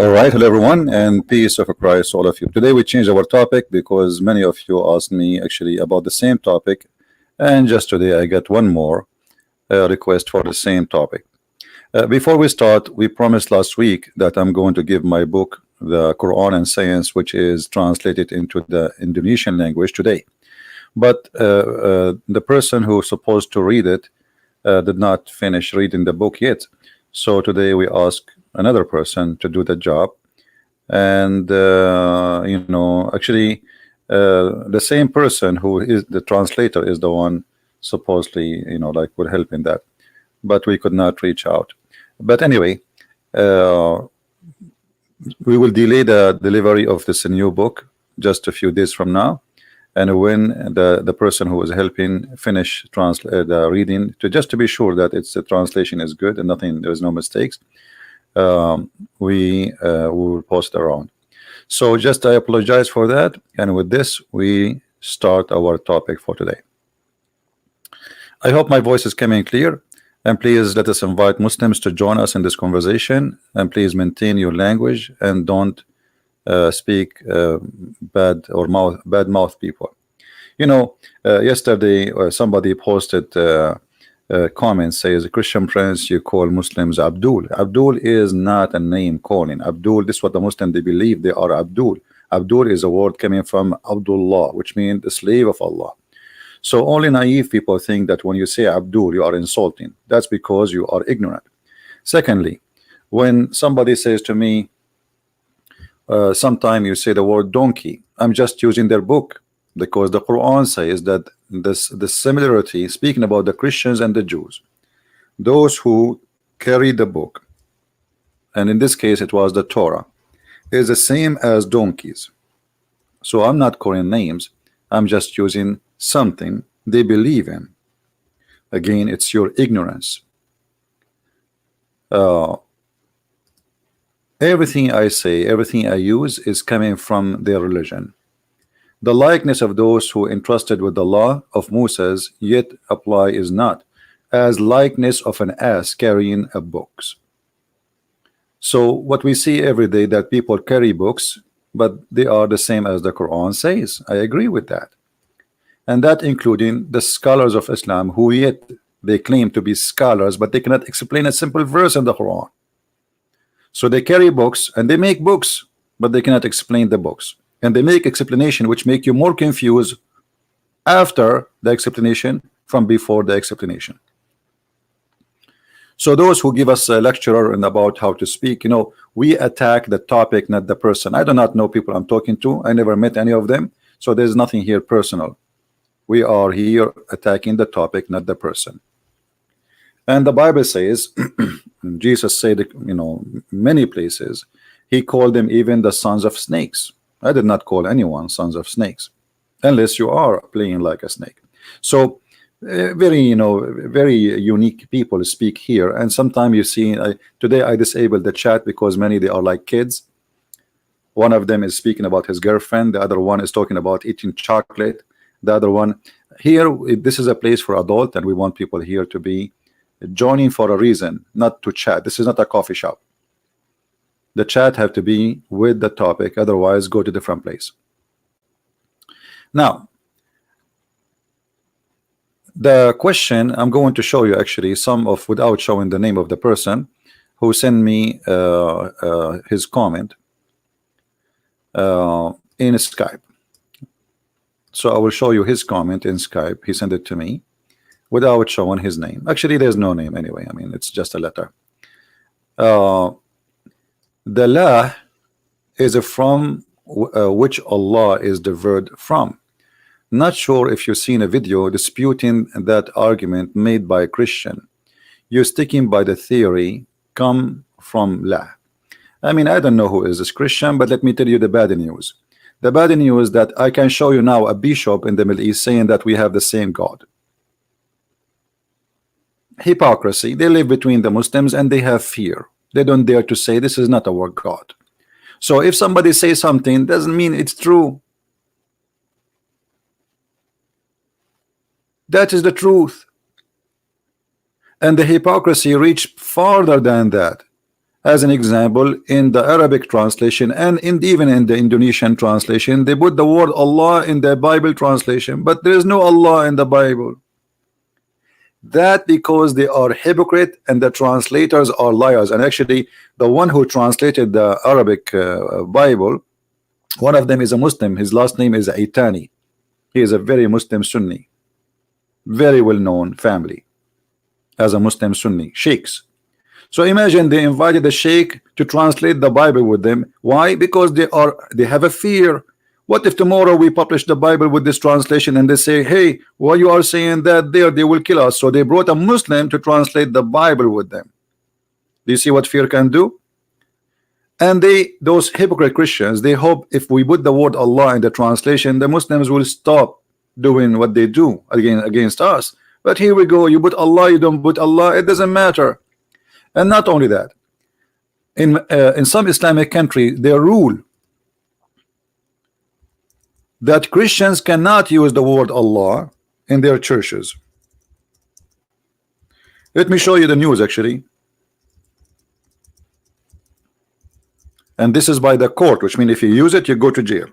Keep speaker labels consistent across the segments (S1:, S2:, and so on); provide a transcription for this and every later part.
S1: All right, hello everyone, and peace of Christ, all of you. Today we changed our topic because many of you asked me actually about the same topic, and just today I got one more request for the same topic. Before we start, we promised last week that I'm going to give my book, The Quran and Science, which is translated into the Indonesian language today. But the person who's supposed to read it did not finish reading the book yet. So today we ask another person to do the job, and actually the same person who is the translator is the one supposedly like will help in that, but we could not reach out. But anyway, we will delay the delivery of this new book just a few days from now, and when the person who is helping finish the reading, to be sure that the translation is good and there's no mistakes, we will post around. So I apologize for that, and with this we start our topic for today. I hope my voice is coming clear, and please let us invite Muslims to join us in this conversation, and please maintain your language and don't speak bad mouth people. Yesterday somebody posted comment says, Christian Prince, you call Muslims Abdul. Abdul is not a name calling. Abdul, this is what the Muslims they believe they are Abdul. Abdul is a word coming from Abdullah, which means the slave of Allah. So only naive people think that when you say Abdul you are insulting. That's because you are ignorant. Secondly, when somebody says to me, sometime you say the word donkey, I'm just using their book, because the Quran says that the similarity, speaking about the Christians and the Jews, those who carry the book, and in this case it was the Torah, is the same as donkeys. So I'm not calling names, I'm just using something they believe in. Again, it's your ignorance. Everything I say, everything I use is coming from their religion. The likeness of those who entrusted with the law of Moses yet apply is not as likeness of an ass carrying a books. So what we see every day, that people carry books, but they are the same as the Quran says. I agree with that, and that including the scholars of Islam, who yet they claim to be scholars, but they cannot explain a simple verse in the Quran. So they carry books and they make books, but they cannot explain the books. And they make explanation which make you more confused after the explanation from before the explanation. So those who give us a lecture and about how to speak, we attack the topic, not the person. I do not know people I'm talking to. I never met any of them. So there's nothing here personal. We are here attacking the topic, not the person. And the Bible says, Jesus said, many places, he called them even the sons of snakes. I did not call anyone sons of snakes, unless you are playing like a snake. So very unique people speak here. And sometimes you see, today I disabled the chat because many they are like kids. One of them is speaking about his girlfriend, the other one is talking about eating chocolate, the other one here, this is a place for adult, and we want people here to be joining for a reason, not to chat. This is not a coffee shop. The chat have to be with the topic, otherwise go to different place. Now the question, I'm going to show you actually some of, without showing the name of the person who sent me his comment in Skype. So I will show you his comment in Skype. He sent it to me without showing his name. Actually there's no name anyway, I mean it's just a letter. The la is from which Allah is diverted from. Not sure if you've seen a video disputing that argument made by a Christian. You're sticking by the theory come from la. I mean, I don't know who is this Christian, but let me tell you the bad news. The bad news that I can show you now a bishop in the Middle East saying that we have the same God. Hypocrisy. They live between the Muslims and they have fear. They don't dare to say this is not our God. So if somebody says something, doesn't mean it's true. That is the truth. And the hypocrisy reached farther than that. As an example, in the Arabic translation and even in the Indonesian translation, they put the word Allah in the Bible translation, but there is no Allah in the Bible. That because they are hypocrite and the translators are liars. And actually, the one who translated the Arabic Bible, one of them is a Muslim. His last name is Aitani. He is a very Muslim Sunni, very well-known family as a Muslim Sunni sheikhs. So imagine they invited the sheikh to translate the Bible with them. Why? Because they have a fear. What if tomorrow we publish the Bible with this translation and they say, hey, why you are saying that there, they will kill us? So they brought a Muslim to translate the Bible with them. Do you see what fear can do? And those hypocrite Christians, they hope if we put the word Allah in the translation, the Muslims will stop doing what they do against us. But here we go, you put Allah, you don't put Allah, it doesn't matter. And not only that, in some Islamic country, they rule that Christians cannot use the word Allah in their churches. Let me show you the news actually. And this is by the court, which means if you use it, you go to jail.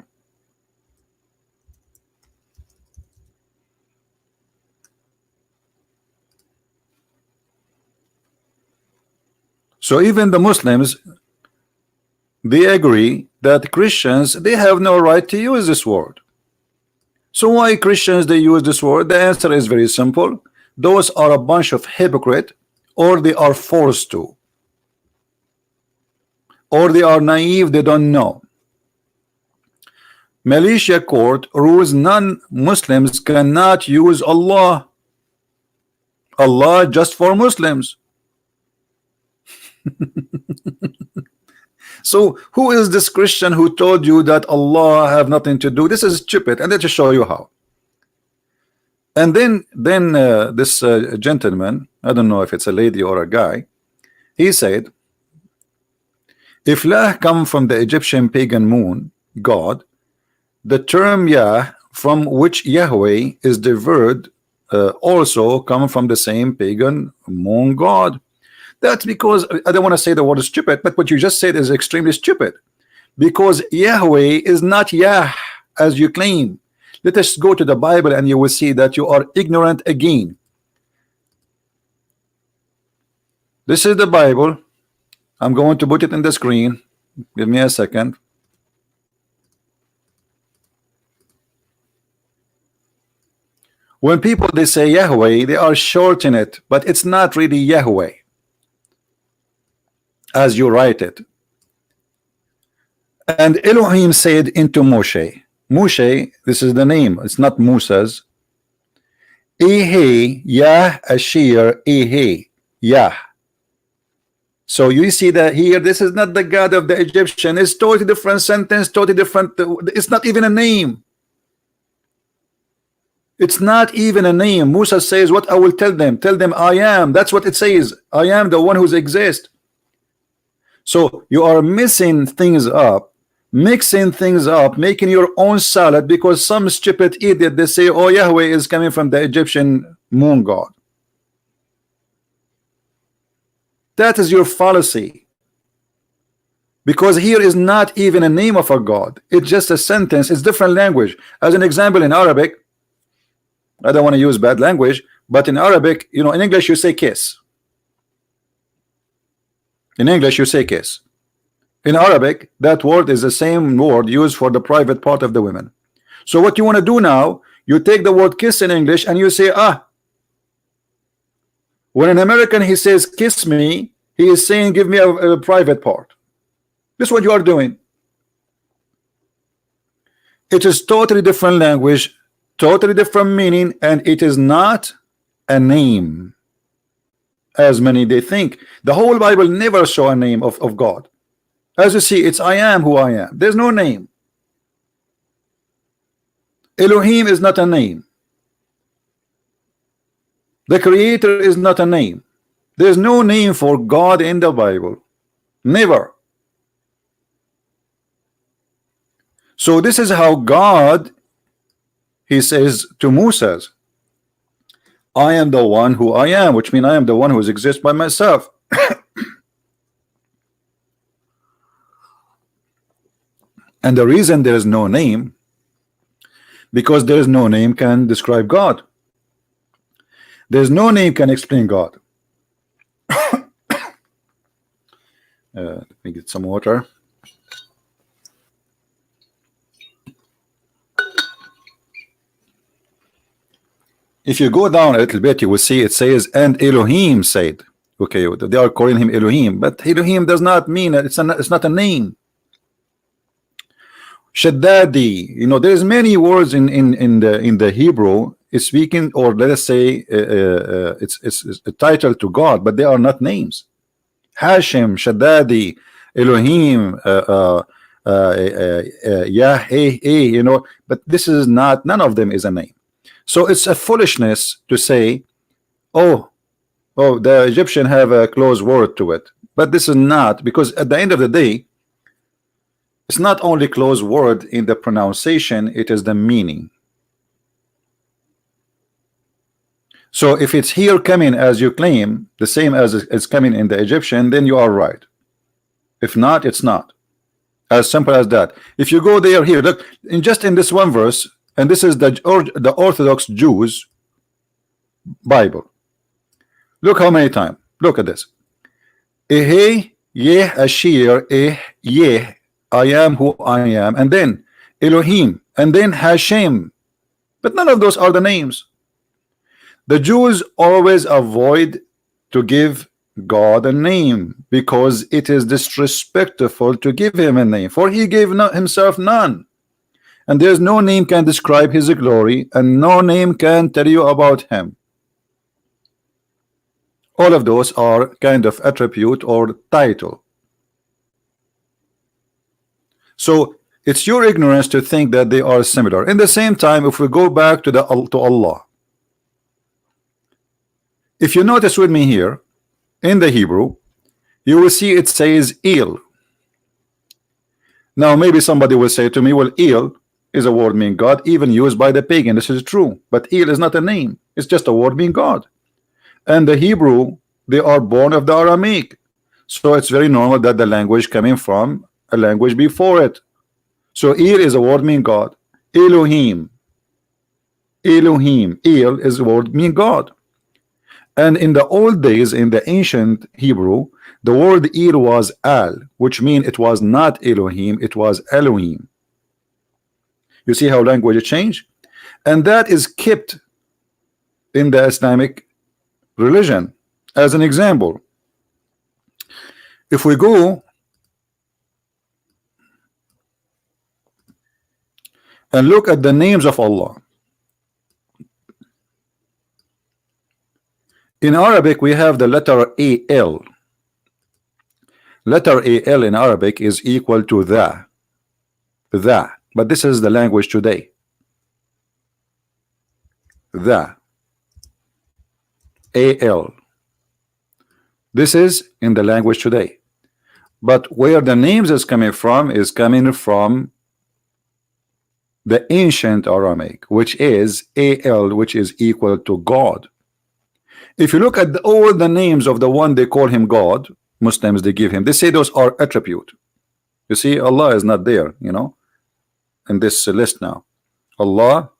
S1: So even the Muslims, they agree that Christians, they have no right to use this word. So why Christians they use this word? The answer is very simple. Those are a bunch of hypocrite, or they are forced to, or they are naive, they don't know. Malaysia court rules non-Muslims cannot use Allah. Allah just for Muslims. So who is this Christian who told you that Allah have nothing to do? This is stupid, and let's show you how. And then this gentleman, I don't know if it's a lady or a guy, he said, if Lah come from the Egyptian pagan moon god, the term Yah, from which Yahweh is derived, also come from the same pagan moon god. That's because, I don't want to say the word is stupid, but what you just said is extremely stupid. Because Yahweh is not Yah, as you claim. Let us go to the Bible and you will see that you are ignorant again. This is the Bible. I'm going to put it in the screen. Give me a second. When people they say Yahweh, they are shortening it, but it's not really Yahweh as you write it. And Elohim said into Moshe, Moshe, this is the name, it's not Musa's. Ehe Yah Ashir Ehe Yah. So you see that here, this is not the God of the Egyptian. It's totally different sentence, totally different. It's not even a name. It's not even a name. Musa says, what I will tell them I am. That's what it says. I am the one who exists. So you are missing things up, mixing things up, making your own salad because some stupid idiot they say, oh, Yahweh is coming from the Egyptian moon god. That is your fallacy. Because here is not even a name of a god. It's just a sentence. It's different language. As an example, in Arabic, I don't want to use bad language, but in Arabic, you know, in English you say kiss. In English you say kiss. In Arabic that word is the same word used for the private part of the women. So what you want to do now, you take the word kiss in English and you say ah. When an American he says kiss me, he is saying give me a private part. This is what you are doing. It is totally different language, totally different meaning, and it is not a name as many they think. The whole Bible never show a name of God. As you see, it's I am who I am. There's no name. Elohim is not a name. The Creator is not a name. There's no name for God in the Bible. Never. So this is how God, he says to Moses, I am the one who I am, which means I am the one who exists by myself. And the reason there is no name, because there is no name can describe God. There's no name can explain God. Let me get some water. If you go down a little bit, you will see it says, and Elohim said. Okay, they are calling him Elohim, but Elohim does not mean it's not a name. Shaddadi, you know, there's many words in the Hebrew speaking, or let us say it's a title to God, but they are not names. Hashem, Shaddadi, Elohim, Yahweh, you know, but this is not, none of them is a name. So it's a foolishness to say, oh, the Egyptian have a close word to it, but this is not, because at the end of the day, it's not only close word in the pronunciation, it is the meaning. So if it's here coming as you claim, the same as it's coming in the Egyptian, then you are right. If not, it's not. As simple as that. If you go there, here, look, just in this one verse, and this is the Orthodox Jews Bible. Look how many times. Look at this. Ehe yeh ashir yeh, I am who I am, and then Elohim, and then Hashem. But none of those are the names. The Jews always avoid to give God a name because it is disrespectful to give him a name, for he gave himself none. And there's no name can describe his glory, and no name can tell you about him. All of those are kind of attribute or title. So it's your ignorance to think that they are similar. In the same time, if we go back to Allah, if you notice with me here in the Hebrew, you will see it says El. Now maybe somebody will say to me, well, El is a word meaning God, even used by the pagan. This is true, but El is not a name, it's just a word meaning God. And the Hebrew, they are born of the Aramaic, so it's very normal that the language coming from a language before it. So El is a word meaning God. Elohim, Elohim, El is a word meaning God. And in the old days, in the ancient Hebrew, the word El was Al, which means it was not Elohim, it was Elohim. You see how language changed? And that is kept in the Islamic religion. As an example, if we go and look at the names of Allah, in Arabic we have the letter Al. Letter Al in Arabic is equal to the, but this is the language today. The Al. This is in the language today. But where the names is coming from the ancient Aramaic, which is Al, which is equal to God. If you look at all the names of the one they call him God, Muslims they give him, they say those are attribute. You see, Allah is not there, you know, in this list now. Allah,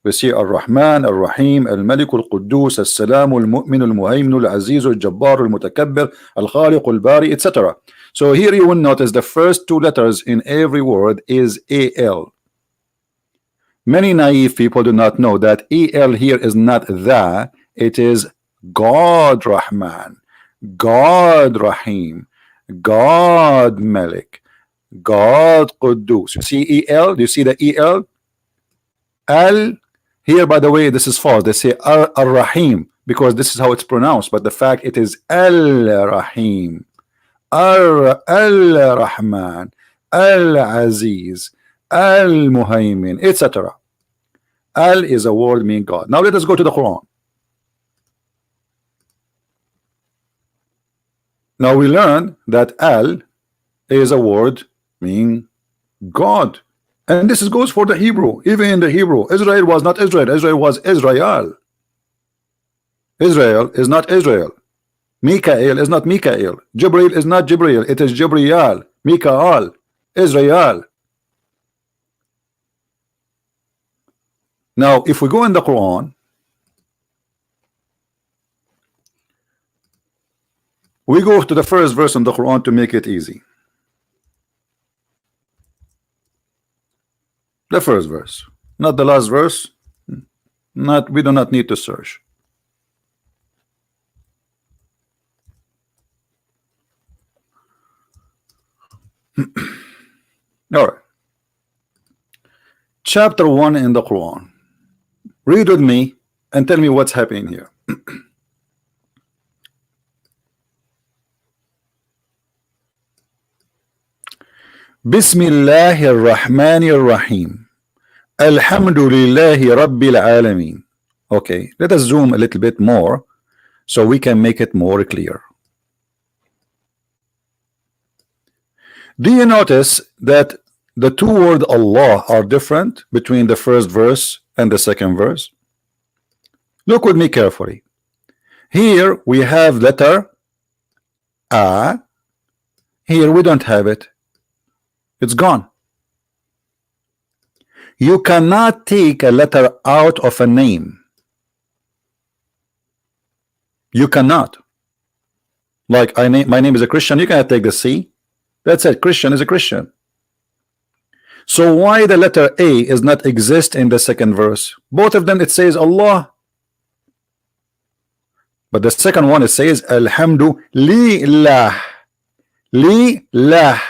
S1: we see Ar-Rahman, Ar-Rahim, Al-Malik, Al-Quddus, Al-Salam, Al-Mu'min, Al-Muhaymin, Al-Aziz, Al-Jabbar, Al-Mutakabbir, Al-Khaliq, Al-Bari, etc. So here you will notice the first two letters in every word is Al. Many naive people do not know that Al here is not the, it is God Rahman, God Rahim, God Malik, God Quddus. You see El? Do you see the El? Al here, by the way, this is false. They say Ar-Rahim because this is how it's pronounced, but the fact it is Al-Rahim, Al-Rahman, Al-Aziz, Al-Muhaymin, etc. Al is a word meaning God. Now let us go to the Quran. Now we learn that Al is a word meaning God, and this goes for the Hebrew. Even in the Hebrew, Israel was not Israel, Israel was Israel. Israel is not Israel. Mikael is not Mikael. Jibril is not Jibril, it is Jibriel. Mikael, Israel. Now, if we go in the Quran, we go to the first verse in the Quran to make it easy. The first verse, not the last verse. We do not need to search. All right. Chapter 1 in the Quran. Read with me and tell me what's happening here. Bismillahir Rahmanir Rahim. Alhamdulillahi Rabbil Alameen. Okay, let us zoom a little bit more so we can make it more clear. Do you notice that the two words Allah are different between the first verse and the second verse? Look with me carefully. Here we have letter A. Here we don't have it. It's gone. You cannot take a letter out of a name. You cannot. Like my name is a Christian, you cannot take the C. That's it. Christian is a Christian. So why the letter A is not exist in the second verse? Both of them it says Allah, but the second one it says Alhamdulillah. Lillah.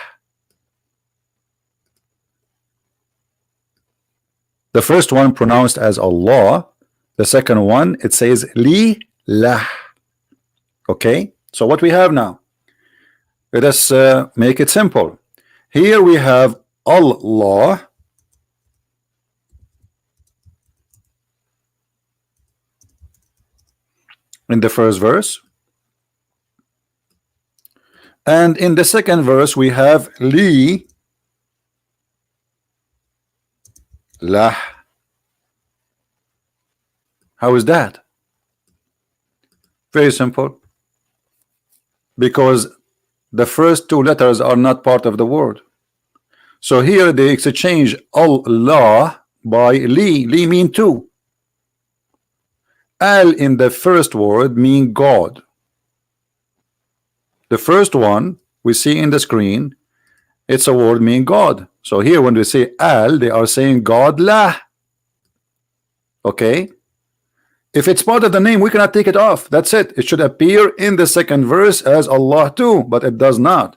S1: The first one pronounced as Allah. The second one it says Lillah. Okay, so what we have now? Let us make it simple. Here we have Allah in the first verse, and in the second verse we have Li Lah. How is that? Very simple. Because the first two letters are not part of the word. So here they exchange Allah by Li. Li mean two. Al in the first word mean God. The first one we see in the screen, it's a word mean God. So here when we say Al, they are saying God lah. Okay. If it's part of the name, we cannot take it off. That's it. It should appear in the second verse as Allah too, but it does not.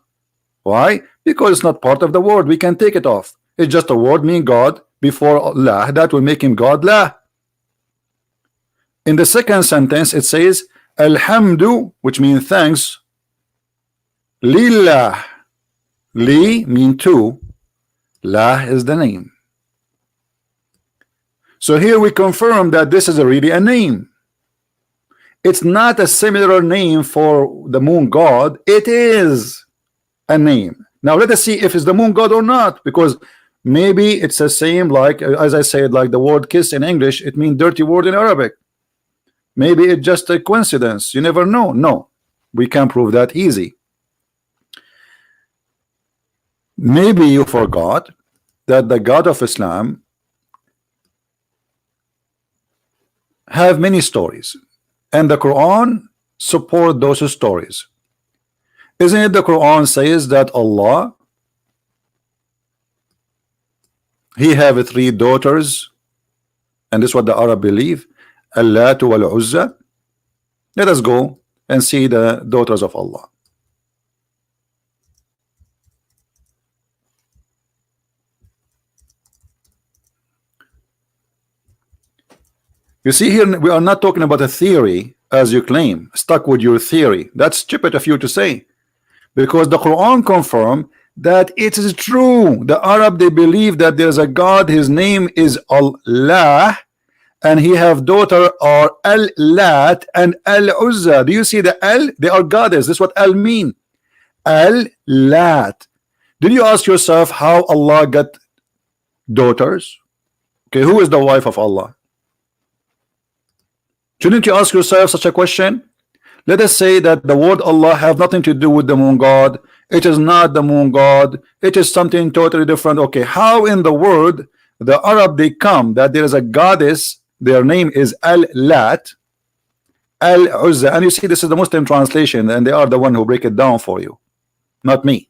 S1: Why? Because it's not part of the word. We can take it off. It's just a word mean God before Allah. That will make him God lah. In the second sentence, it says Alhamdu, which means thanks. Lillah. Li mean two. Lah is the name. So here we confirm that this is really a name. It's not a similar name for the moon god. It is a name. Now let us see if it's the moon god or not, because maybe it's the same, like as I said, like the word kiss in English, it means dirty word in Arabic. Maybe it's just a coincidence. You never know. No, we can prove that easy. Maybe you forgot that the God of Islam have many stories, and the Quran support those stories. Isn't it the Quran says that Allah, he have three daughters, and this is what the Arab believe, Allat wal Uzza. Let us go and see the daughters of Allah. You see here, we are not talking about a theory as you claim, stuck with your theory. That's stupid of you to say, because the Quran confirm that it is true. The Arab, they believe that there is a God, his name is Allah, and he have daughter are Al-Lat and Al-Uzza. Do you see the Al? They are goddess. This is what Al mean. Al-Lat. Did you ask yourself how Allah got daughters? Okay, who is the wife of Allah? Shouldn't you ask yourself such a question? Let us say that the word Allah have nothing to do with the moon god. It is not the moon god. It is something totally different. Okay, how in the world the Arab, they come that there is a goddess, their name is Al-Lat, Al-Uzza, and you see this is the Muslim translation, and they are the one who break it down for you, not me.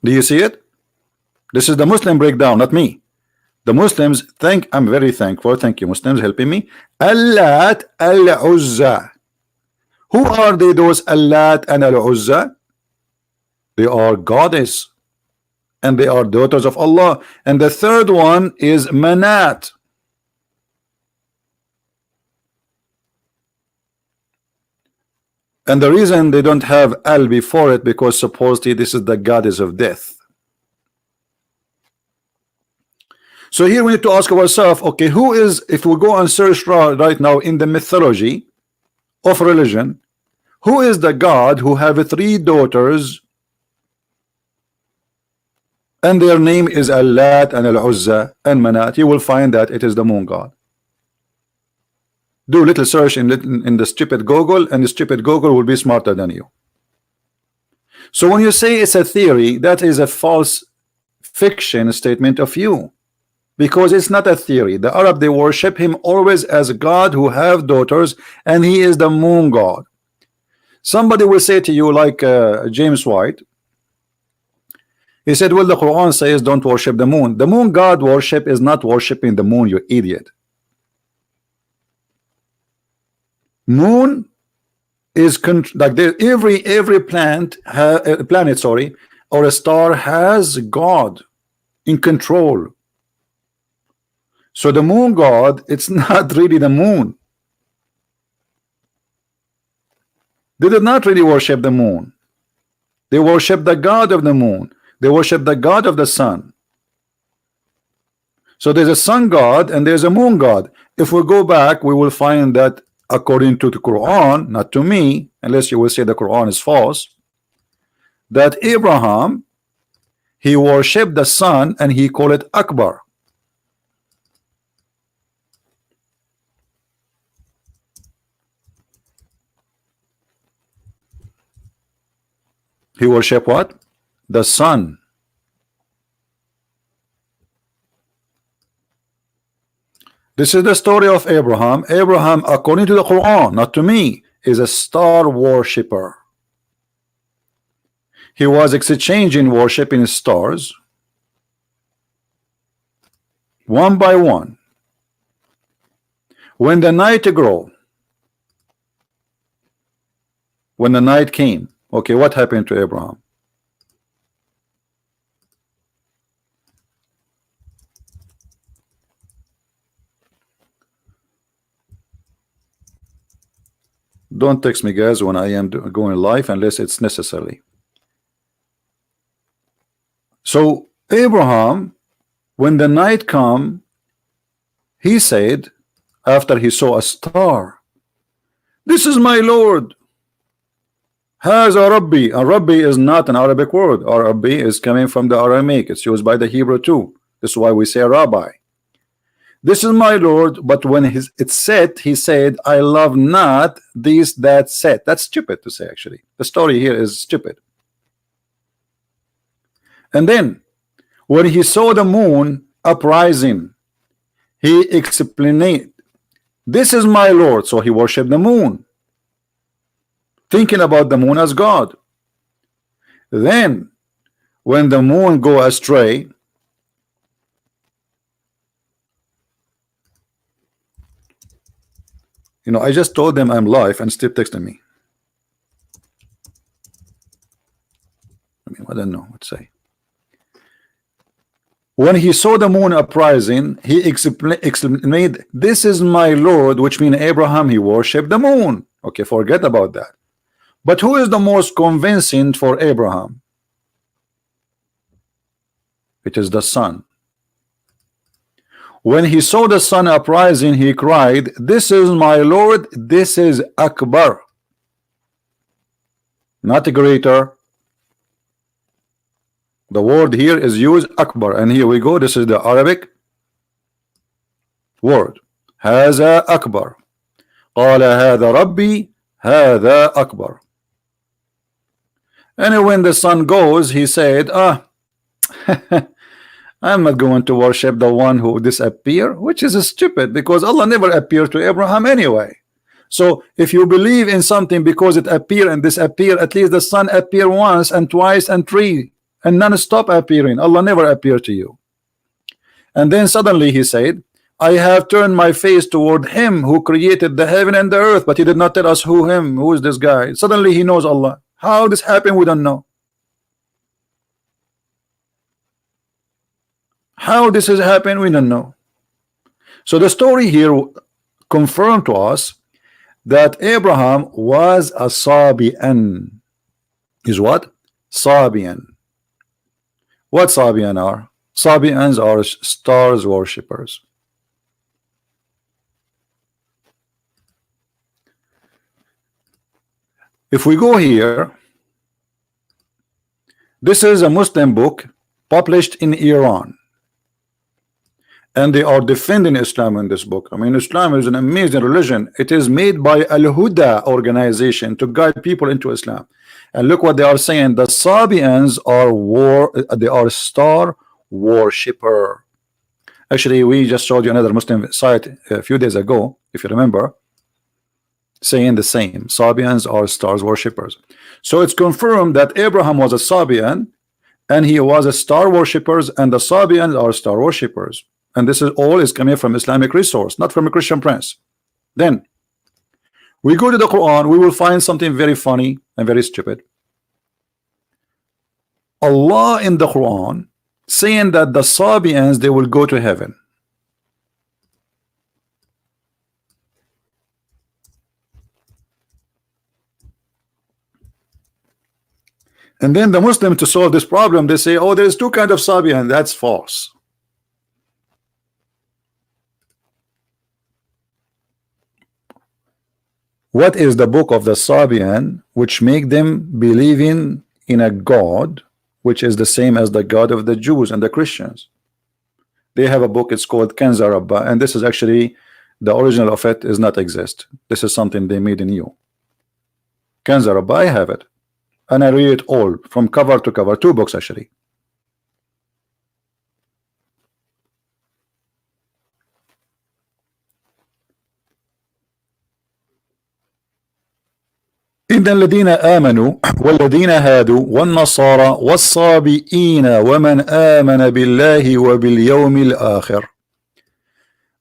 S1: Do you see it? This is the Muslim breakdown, not me. The Muslims think, I'm very thankful, thank you Muslims helping me. Al-Lat, Al-Uzza. Who are they, those Al-Lat and Al-Uzza? They are goddess, and they are daughters of Allah. And the third one is Manat. And the reason they don't have Al before it, because supposedly this is the goddess of death. So here we need to ask ourselves, okay, who is, if we go and search right now in the mythology of religion, who is the God who have 3 daughters and their name is Al-Lat and Al-Uzza and Manat? You will find that it is the moon god. Do a little search in the stupid Google, and the stupid Google will be smarter than you. So when you say it's a theory, that is a false fiction statement of you, because it's not a theory. The Arab, they worship him always as a God who have daughters, and he is the moon god. Somebody will say to you, like James White, he said, well, the Quran says don't worship the moon. The moon god worship is not worshiping the moon, you idiot. Moon is like every planet, sorry, or a star has God in control. So the moon god, it's not really the moon. They did not really worship the moon. They worship the god of the moon. They worship the god of the sun. So there's a sun god and there's a moon god. If we go back, we will find that according to the Quran, not to me, unless you will say the Quran is false, that Abraham, he worshipped the sun and he called it Akbar. He worshipped what? The sun. This is the story of Abraham. Abraham, according to the Quran, not to me, is a star worshipper. He was exchanging worshiping stars one by one. When the night grew, when the night came, okay, what happened to Abraham? Don't text me, guys, when I am going live unless it's necessary. So Abraham, when the night come, he said, after he saw a star, this is my Lord. Has a Rabbi. A Rabbi is not an Arabic word. A Rabbi is coming from the Aramaic. It's used by the Hebrew too. This is why we say Rabbi. This is my Lord, but when it said, he said, I love not these that said. That's stupid to say, actually. The story here is stupid. And then, when he saw the moon uprising, he explained, this is my Lord. So he worshipped the moon, thinking about the moon as God. Then, when the moon go astray, you know, I just told them I'm live and still texting me. I don't know what to say. When he saw the moon uprising, he explained, this is my Lord, which means Abraham, he worshipped the moon. Okay, forget about that. But who is the most convincing for Abraham? It is the sun. When he saw the sun uprising, he cried, this is my Lord, this is Akbar. Not greater. The word here is used Akbar, and here we go. This is the Arabic word. Haza Akbar. قال هذا ربي هذا أكبر. And when the sun goes, he said, ah, I'm not going to worship the one who disappeared, which is stupid because Allah never appeared to Abraham anyway. So if you believe in something because it appear and disappear, at least the sun appear once and twice and three and non-stop appearing. Allah never appeared to you. And then suddenly he said, I have turned my face toward him who created the heaven and the earth, but he did not tell us who is this guy. Suddenly he knows Allah. How this happened, we don't know. How this has happened, we don't know. So the story here confirmed to us that Abraham was a Sabian. Is what? Sabian. What Sabian are? Sabians are stars worshippers. If we go here, this is a Muslim book published in Iran, and they are defending Islam in this book. I mean, Islam is an amazing religion. It is made by Al-Huda organization to guide people into Islam. And look what they are saying. The Sabians are star worshipper. Actually, we just showed you another Muslim site a few days ago, if you remember, saying the same. Sabians are stars worshippers. So it's confirmed that Abraham was a Sabian and he was a star worshippers, and the Sabians are star worshippers. And this is all coming from Islamic resource, not from a Christian prince. Then we go to the Quran, we will find something very funny and very stupid. Allah in the Quran saying that the Sabians, they will go to heaven. And then the Muslim, to solve this problem, they say, oh, there's two kinds of Sabian. That's false. What is the book of the Sabian which make them believing in a God which is the same as the God of the Jews and the Christians? They have a book, it's called Kanz Rabbah, and this is actually the original of it is not exist. This is something they made in you. Kanz Rabbah, I have it. And I read it all from cover to cover, 2 books actually. إن الذين آمنوا والذين هادوا والنصارى والصابئين ومن آمن بالله وباليوم الآخر.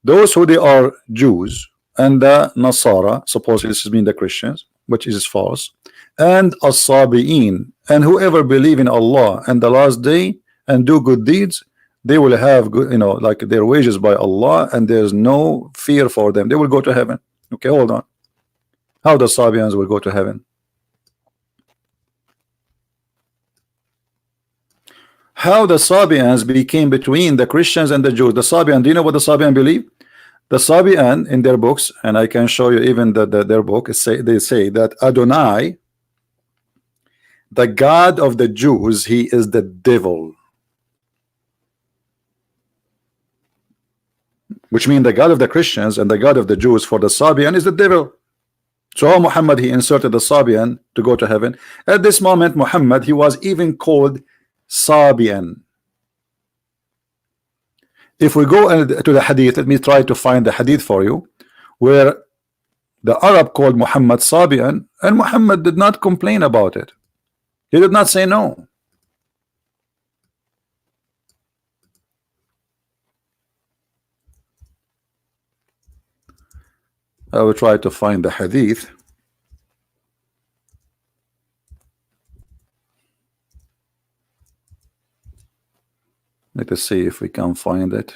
S1: Those who they are Jews and the Nasara, supposedly this means the Christians, which is false, and as-Sabi'in, and whoever believe in Allah and the last day and do good deeds, they will have good, like their wages by Allah, and there's no fear for them. They will go to heaven. Okay, hold on. How the Sabians will go to heaven? How the Sabians became between the Christians and the Jews? The Sabian, do you know what the Sabian believe? The Sabian in their books, and I can show you even their book, they say that Adonai, the God of the Jews, he is the devil. Which means the God of the Christians and the God of the Jews for the Sabian is the devil. So Muhammad, he inserted the Sabian to go to heaven. At this moment, Muhammad, he was even called Sabian. If we go to the hadith, let me try to find the hadith for you, where the Arab called Muhammad Sabian, and Muhammad did not complain about it. He did not say no. I will try to find the hadith. Let us see if we can find it.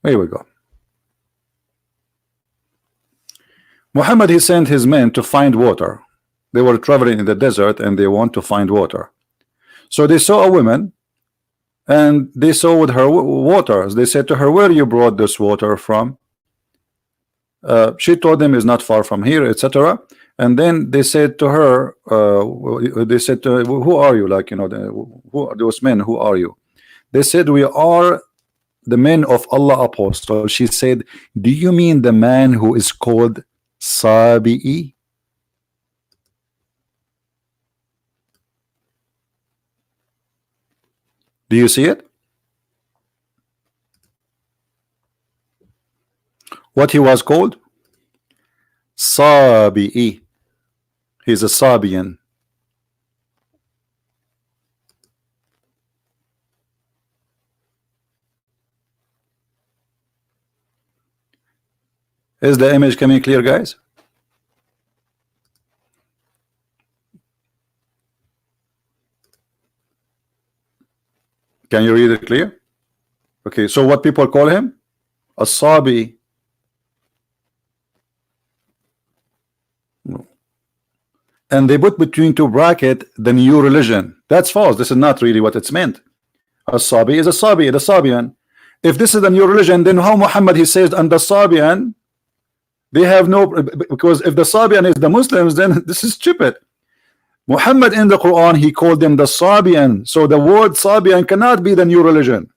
S1: Here we go. Muhammad, he sent his men to find water. They were traveling in the desert and they want to find water. So they saw a woman and they saw with her waters. They said to her, where you brought this water from? She told them is not far from here, etc. And then they said to her, they said to her, who are you? Like, you know, who are those men? Who are you? They said, we are the men of Allah apostle. She said, do you mean the man who is called Sabi'i? Do you see it? What he was called? Sabi'i. He's a Sabian. Is the image coming clear, guys? Can you read it clear? Okay, so what people call him? A Sabi. And they put between two brackets the new religion. That's false. This is not really what it's meant. A Sabi is a Sabi, the Sabian. If this is the new religion, then how Muhammad he says and the Sabian, they have no, because if the Sabian is the Muslims, then this is stupid. Muhammad in the Quran, he called them the Sabian. So the word Sabian cannot be the new religion.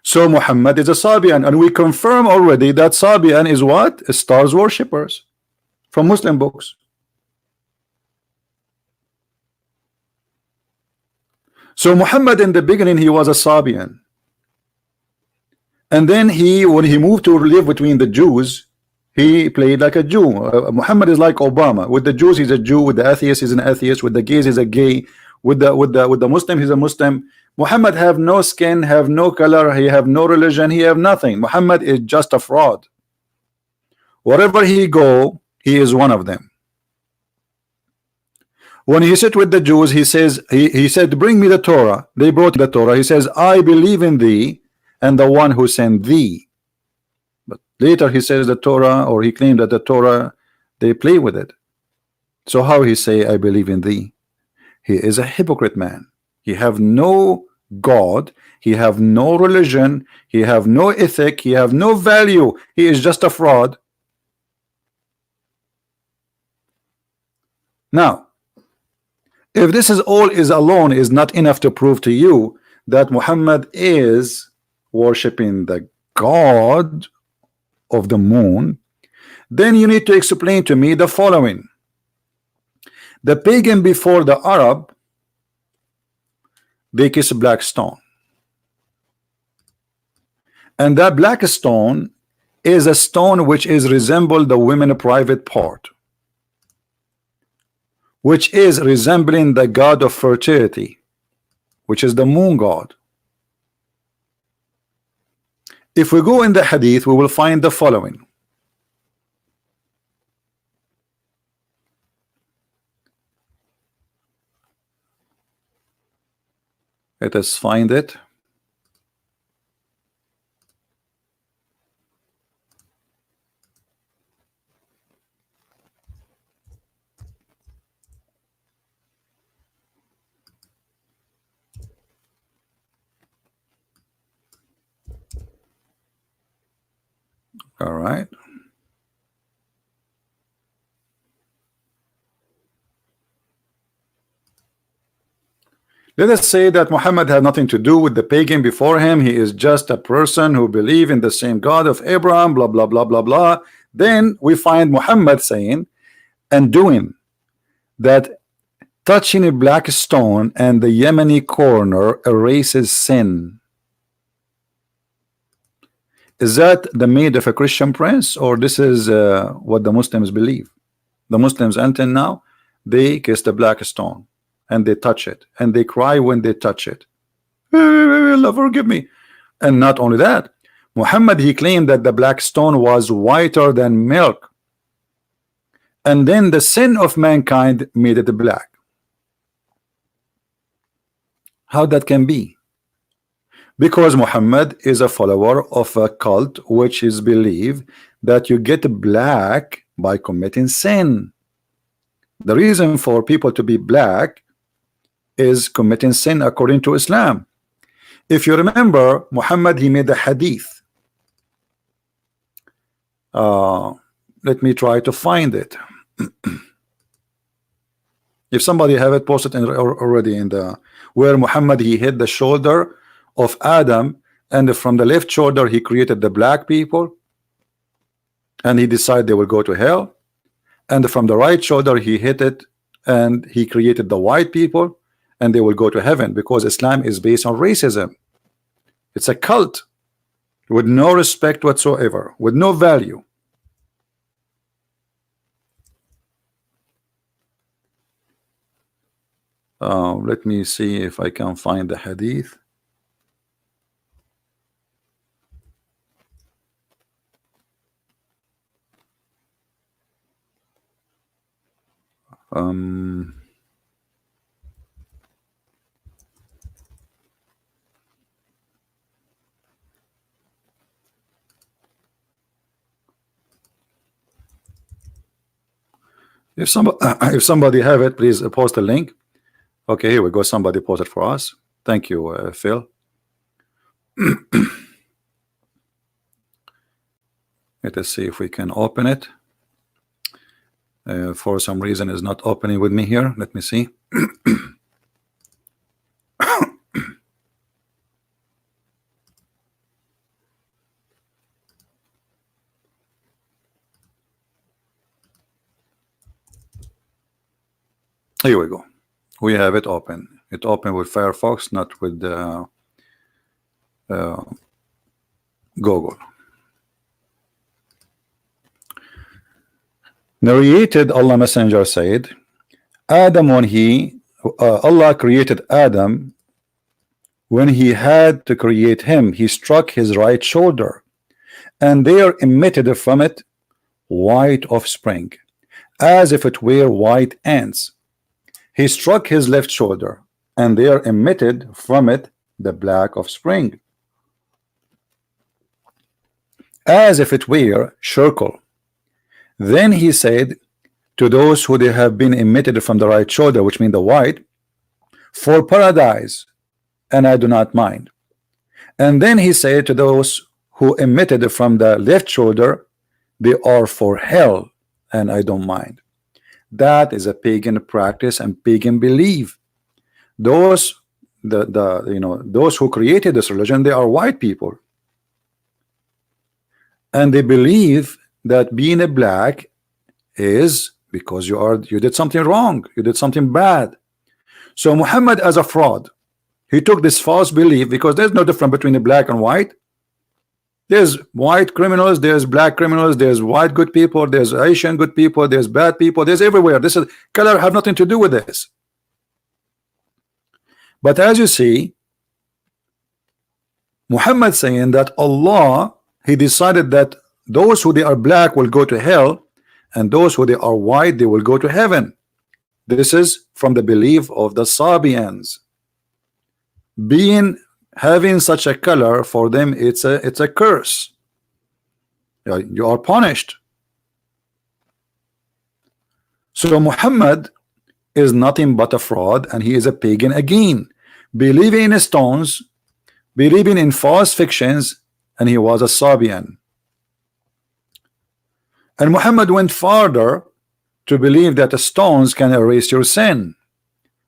S1: So Muhammad is a Sabian, and we confirm already that Sabian is what? Stars worshippers from Muslim books. So Muhammad in the beginning, he was a Sabian. And then when he moved to live between the Jews, he played like a Jew. Muhammad is like Obama. With the Jews, he's a Jew. With the atheists, he's an atheist. With the gays, he's a gay. With the Muslim, he's a Muslim. Muhammad have no skin, have no color, he have no religion, he have nothing. Muhammad is just a fraud. Wherever he go, he is one of them. When he sit with the Jews, he says, he said, bring me the Torah. They brought the Torah. He says, I believe in thee and the one who sent thee. But later he says the Torah, or he claimed that the Torah, they play with it. So how he say, I believe in thee? He is a hypocrite man. He have no God, he have no religion, he have no ethic, he have no value. He is just a fraud. Now, if this is all is alone is not enough to prove to you that Muhammad is worshiping the God of the moon, then you need to explain to me the following. The pagan before the Arab, they kiss black stone, and that black stone is a stone which is resemble the women private part, which is resembling the god of fertility, which is the moon god. If we go in the hadith, we will find the following. Let us find it. All right. Let us say that Muhammad had nothing to do with the pagan before him. He is just a person who believe in the same God of Abraham, blah, blah, blah, blah, blah. Then we find Muhammad saying and doing that touching a black stone and the Yemeni corner erases sin. Is that the made of a Christian prince, or this is what the Muslims believe? The Muslims until now, they kiss the black stone and they touch it and they cry when they touch it. Allah forgive me. And not only that, Muhammad, he claimed that the black stone was whiter than milk, and then the sin of mankind made it black. How that can be? Because Muhammad is a follower of a cult which is believed that you get black by committing sin. The reason for people to be black is committing sin according to Islam. If you remember, Muhammad, he made a hadith. Let me try to find it. If somebody have it, posted already in the where Muhammad he hit the shoulder of Adam, and from the left shoulder he created the black people, and he decided they will go to hell, and from the right shoulder he hit it, and he created the white people, and they will go to heaven, because Islam is based on racism. It's a cult with no respect whatsoever, with no value. Let me see if I can find the hadith. If somebody have it, please post the link. Okay, here we go. Somebody posted for us. Thank you, Phil. Let us see if we can open it. For some reason, it's not opening with me here. Let me see. Here we go. We have it open. It opened with Firefox, not with Google. Narrated, Allah Messenger said, Adam, when Allah created Adam, when he had to create him, he struck his right shoulder, and there emitted from it white offspring, as if it were white ants. He struck his left shoulder, and there emitted from it the black offspring, as if it were charcoal. Then he said to those who they have been emitted from the right shoulder, which means the white, for paradise, and I do not mind. And then he said to those who emitted from the left shoulder, they are for hell, and I don't mind. That is a pagan practice and pagan belief. Those those who created this religion, they are white people, and they believe that being a black is because you did something wrong, you did something bad. So Muhammad, as a fraud, he took this false belief, because there's no difference between the black and white. There's white criminals, there's black criminals, there's white good people, there's Asian good people, there's bad people, there's everywhere. This is color have nothing to do with this. But as you see, Muhammad saying that Allah, he decided that those who they are black will go to hell, and those who they are white, they will go to heaven. This is from the belief of the Sabians. Having such a color, for them it's a curse. You are punished. So Muhammad is nothing but a fraud, and he is a pagan again, believing in stones, believing in false fictions, and he was a Sabian. And Muhammad went farther to believe that the stones can erase your sin.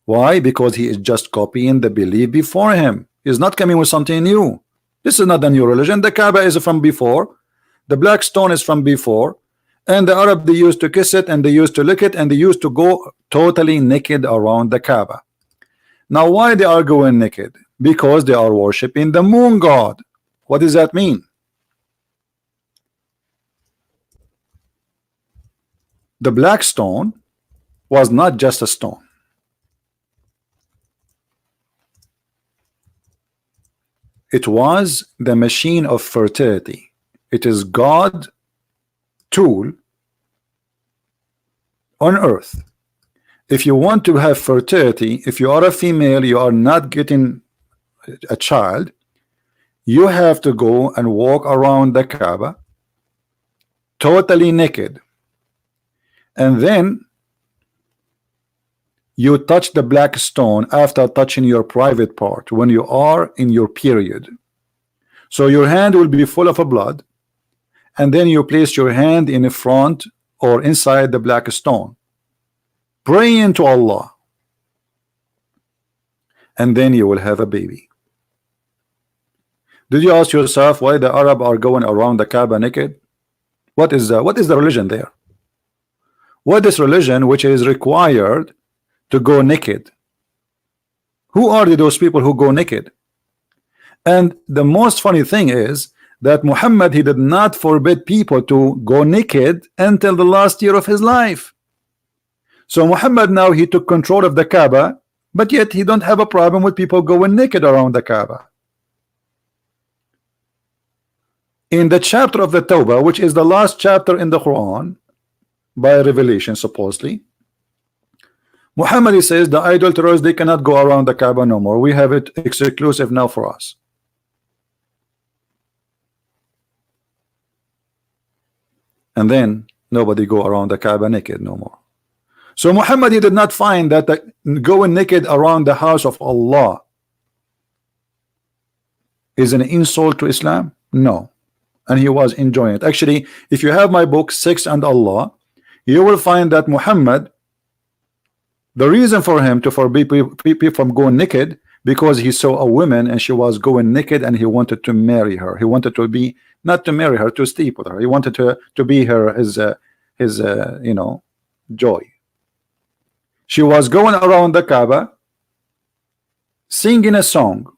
S1: Why? Because he is just copying the belief before him. He's not coming with something new. This is not a new religion. The Kaaba is from before. The black stone is from before. And the Arab, they used to kiss it, and they used to lick it, and they used to go totally naked around the Kaaba. Now why they are going naked? Because they are worshiping the moon god. What does that mean? The black stone was not just a stone. It was the machine of fertility. It is God's tool on earth. If you want to have fertility, if you are a female, you are not getting a child, you have to go and walk around the Kaaba totally naked. And then you touch the black stone after touching your private part when you are in your period. So your hand will be full of a blood, and then you place your hand in the front or inside the black stone, praying to Allah, and then you will have a baby. Did you ask yourself why the Arab are going around the Kaaba naked? What is the religion there? What is religion which is required to go naked? Who are those people who go naked? And the most funny thing is that Muhammad, he did not forbid people to go naked until the last year of his life. So Muhammad now he took control of the Kaaba, but yet he don't have a problem with people going naked around the Kaaba. In the chapter of the Tawbah, which is the last chapter in the Quran by revelation supposedly, Muhammad he says the idolatrers, they cannot go around the Kaaba no more. We have it exclusive now for us. And then nobody go around the Kaaba naked no more. So Muhammad he did not find that going naked around the house of Allah is an insult to Islam. No. And he was enjoying it. Actually, if you have my book Sex and Allah, you will find that Muhammad, the reason for him to forbid people from going naked, because he saw a woman and she was going naked and he wanted to marry her. He wanted to be, not to marry her, to sleep with her. He wanted to be his you know, joy. She was going around the Kaaba singing a song,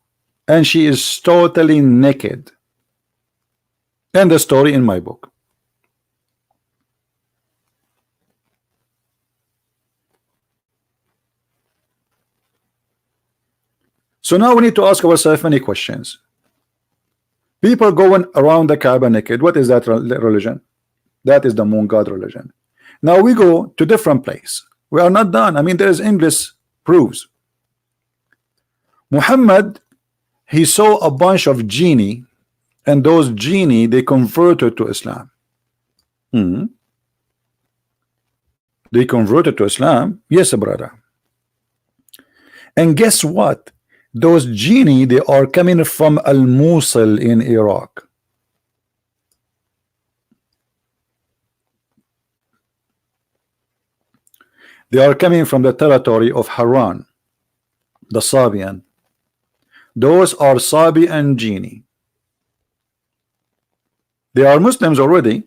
S1: and she is totally naked. And the story in my book. So now we need to ask ourselves many questions. People going around the Kaaba naked, what is that religion? That is the moon god religion. Now we go to different place. We are not done. I mean, there is endless proofs. Muhammad, he saw a bunch of genie, and those genie they converted to Islam. They converted to Islam. Yes, brother. And guess what? Those genie, they are coming from Al-Mosul in Iraq. They are coming from the territory of Haran, the Sabian. Those are Sabian genie. They are Muslims already,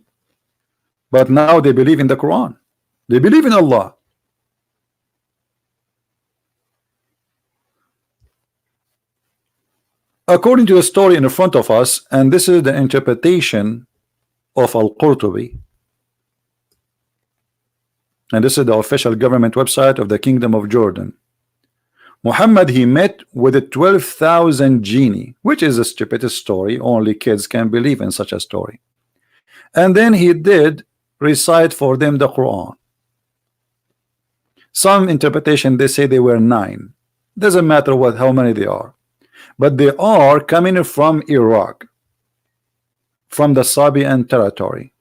S1: but now they believe in the Quran. They believe in Allah. According to the story in front of us, and this is the interpretation of Al-Qurtubi, and this is the official government website of the Kingdom of Jordan. Muhammad, he met with the 12,000 genie, which is the stupidest story. Only kids can believe in such a story. And then he did recite for them the Quran. Some interpretation, they say they were 9. Doesn't matter how many they are, but they are coming from Iraq, from the Sabian territory.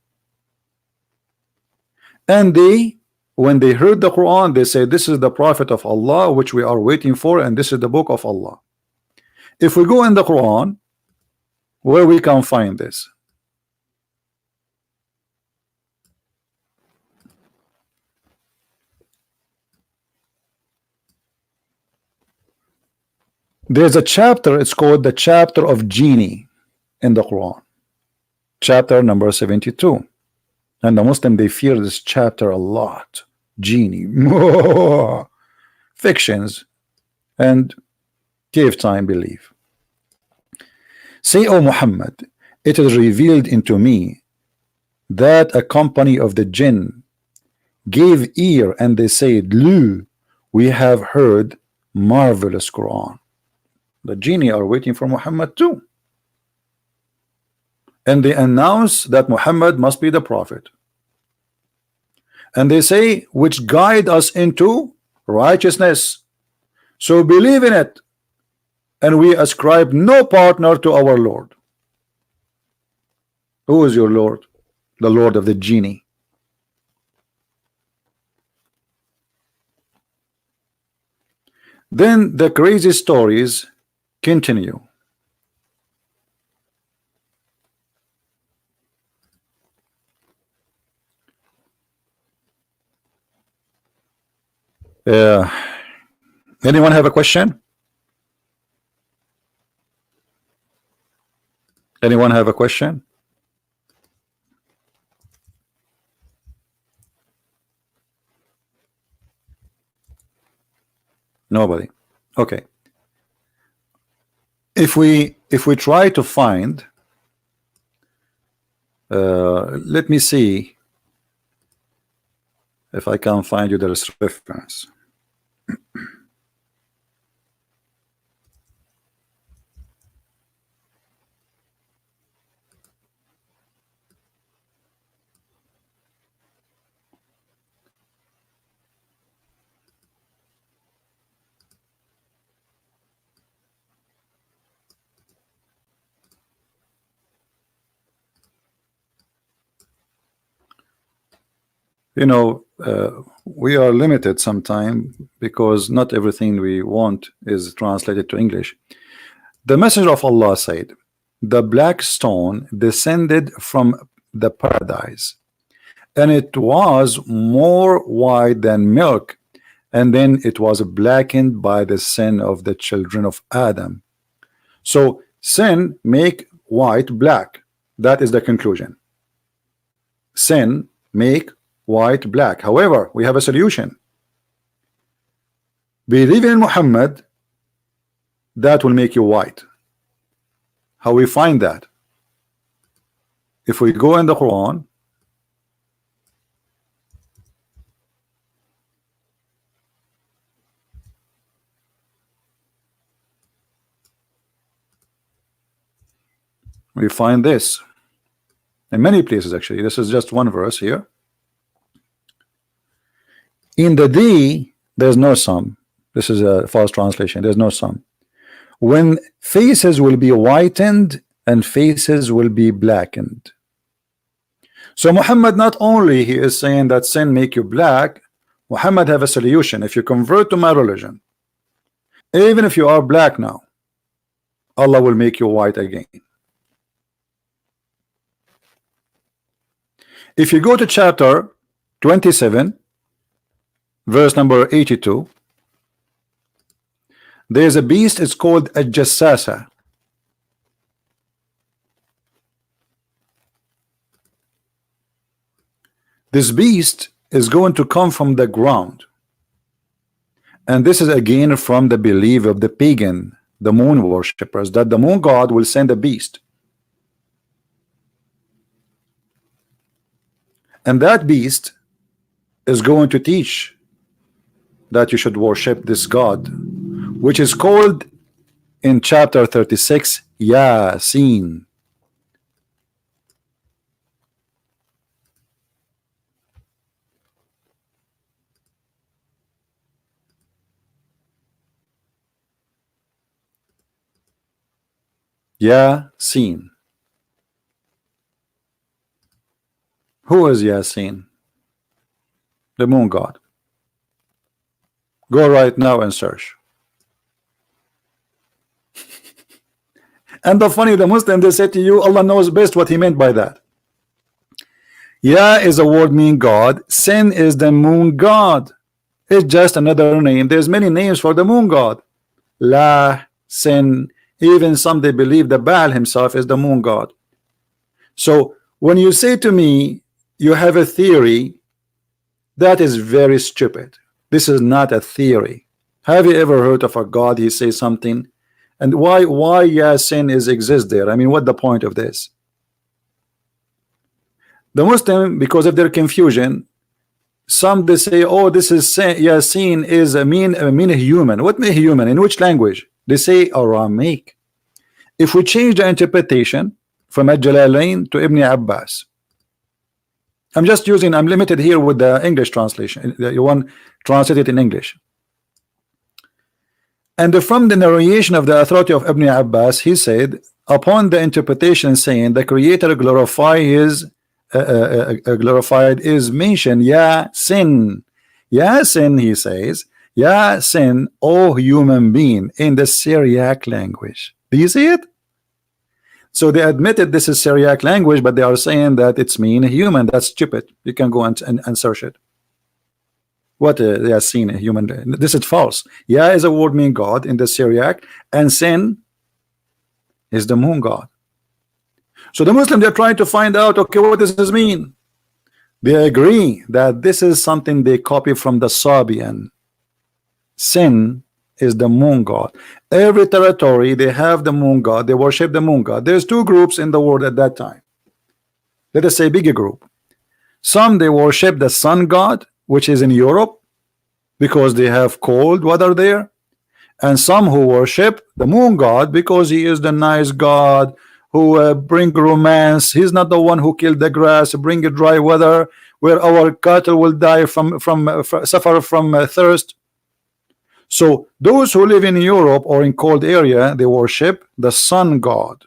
S1: And they, when they heard the Quran, they say this is the prophet of Allah which we are waiting for, and this is the book of Allah. If we go in the Quran, where we can find this? There's a chapter, it's called the chapter of genie in the Quran, chapter number 72. And the Muslim, they fear this chapter a lot. Genie, fictions, and give time belief. Say, O Muhammad, it is revealed into me that a company of the jinn gave ear, and they said, Lu, we have heard marvelous Quran. The genie are waiting for Muhammad too. And they announce that Muhammad must be the prophet. And they say, which guide us into righteousness. So believe in it. And we ascribe no partner to our Lord. Who is your Lord? The Lord of the genie. Then the crazy stories continue. Anyone have a question? Anyone have a question? Nobody. Okay. If we try to find, let me see if I can find you the reference. You know, we are limited sometime because not everything we want is translated to English. The Messenger of Allah said, the black stone descended from the paradise, and it was more white than milk, and then it was blackened by the sin of the children of Adam. So sin make white black. That is the conclusion. Sin make white black. However, we have a solution. Believe in Muhammad, that will make you white. How we find that? If we go in the Quran, we find this in many places. Actually, this is just one verse here. In the day, there's no sum. This is a false translation. There's no sum. When faces will be whitened and faces will be blackened. So Muhammad, not only he is saying that sin make you black, Muhammad have a solution. If you convert to my religion, even if you are black now, Allah will make you white again. If you go to chapter 27, verse number 82, there's a beast, it's called a Jassasa. This beast is going to come from the ground, and this is again from the belief of the pagan, the moon worshippers, that the moon god will send a beast, and that beast is going to teach that you should worship this God, which is called in chapter 36 Yasin. Yasin. Who is Yasin? The moon god. Go right now and search. And the funny, the Muslim, they say to you, Allah knows best what he meant by that. Ya is a word meaning God. Sin is the moon god. It's just another name. There's many names for the moon god. La, Sin. Even some they believe the Baal himself is the moon god. So when you say to me you have a theory, that is very stupid. This is not a theory. Have you ever heard of a God? He says something, and why Yasin is exist there? I mean, what the point of this? The Muslim, because of their confusion, some they say, oh, this is Yasin is a mean human. What mean human? In which language? They say Aramaic. If we change the interpretation from Al-Jalalain to Ibn Abbas, I'm just using, I'm limited here with the English translation. You want translated in English. And from the narration of the authority of Ibn Abbas, he said, upon the interpretation saying the Creator glorified is mentioned Yasin. Yasin, he says, Yasin, oh human being, in the Syriac language. Do you see it? So they admitted this is Syriac language, but they are saying that it's mean human. That's stupid. You can go and search it. What they are seeing a human. This is false. Yeah is a word mean God in the Syriac, and sin is the moon god. So the Muslim, they're trying to find out, okay, what does this mean? They agree that this is something they copy from the Sabian. Sin is the moon god. Every territory they have the moon god, they worship the moon god. There's two groups in the world at that time. Let us say bigger group. Some they worship the sun god, which is in Europe, because they have cold weather there, and some who worship the moon god because he is the nice god who bring romance. He's not the one who killed the grass, bring a dry weather where our cattle will die from suffer from thirst. So those who live in Europe or in cold area, they worship the sun god.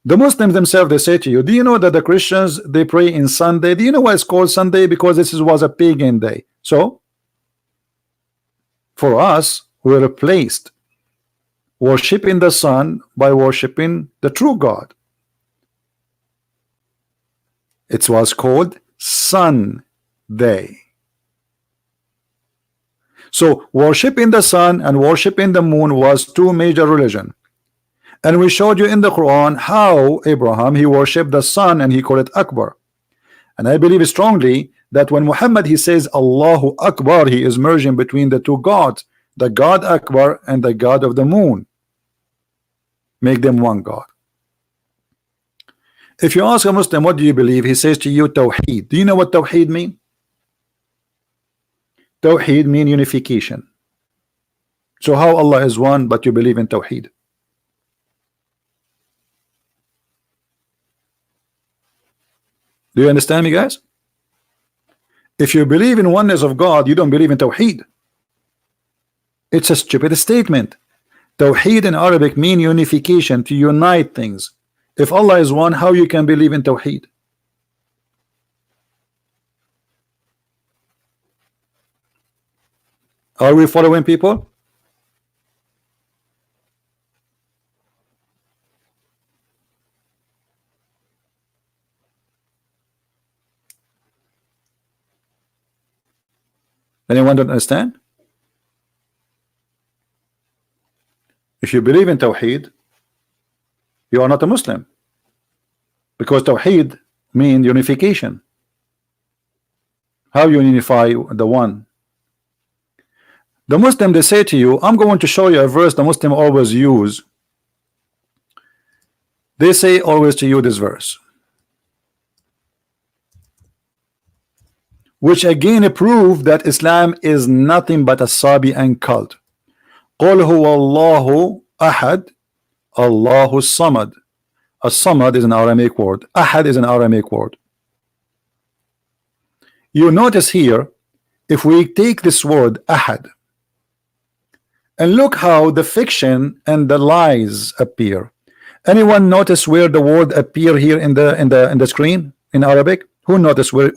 S1: The Muslims themselves, they say to you, do you know that the Christians, they pray in Sunday? Do you know why it's called Sunday? Because this was a pagan day. So for us, we replaced worshiping the sun by worshiping the true God. It was called Sunday. So worshiping the sun and worshiping the moon was two major religions. And we showed you in the Quran how Abraham, he worshipped the sun and he called it Akbar. And I believe strongly that when Muhammad, he says Allahu Akbar, he is merging between the two gods, the God Akbar and the God of the moon. Make them one God. If you ask a Muslim, what do you believe? He says to you, Tawheed. Do you know what Tawheed mean? Tawheed mean unification. So how Allah is one, but you believe in Tawheed? Do you understand me, guys? If you believe in oneness of God, you don't believe in Tawheed. It's a stupid statement. Tawheed in Arabic mean unification, to unite things. If Allah is one, how you can believe in Tawheed? Are we following, people? Anyone don't understand? If you believe in Tawheed, you are not a Muslim, because Tawheed means unification. How you unify the one? The Muslim, they say to you, I'm going to show you a verse the Muslim always use. They say always to you this verse, which again prove that Islam is nothing but a Sabian cult. قُلْ هُوَ اللَّهُ أَحَدٌ اللَّهُ الصَّمَدُ. As-Samad is an Aramaic word. Ahad is an Aramaic word. You notice here, if we take this word Ahad and look how the fiction and the lies appear. Anyone notice where the word appear here in the screen in Arabic? Who notice where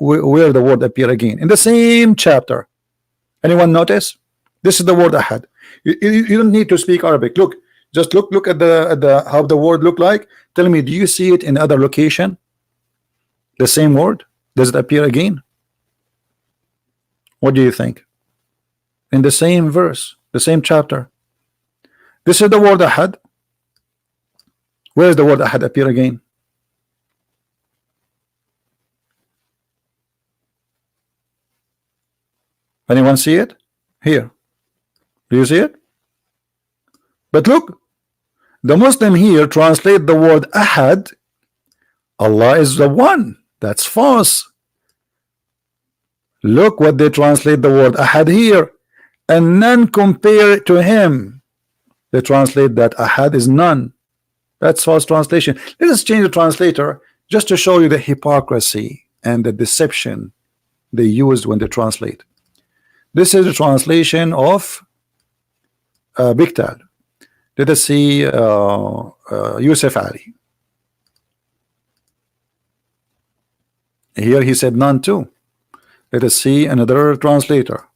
S1: the word appear again in the same chapter? Anyone notice? This is the word Ahad. You don't need to speak Arabic. Look, just look at the how the word look like. Tell me, do you see it in other location? The same word? Does it appear again? What do you think? In the same verse, the same chapter. This is the word Ahad. Where is the word Ahad appear again? Anyone see it? Here. Do you see it? But look, the Muslim here translate the word Ahad. Allah is the one. That's false. Look what they translate the word Ahad here, and none compare it to him. They translate that Ahad is none. That's false translation. Let us change the translator just to show you the hypocrisy and the deception they used when they translate. This is the translation of Biktal. Let us see Yusuf Ali. Here he said none too. Let us see another translator.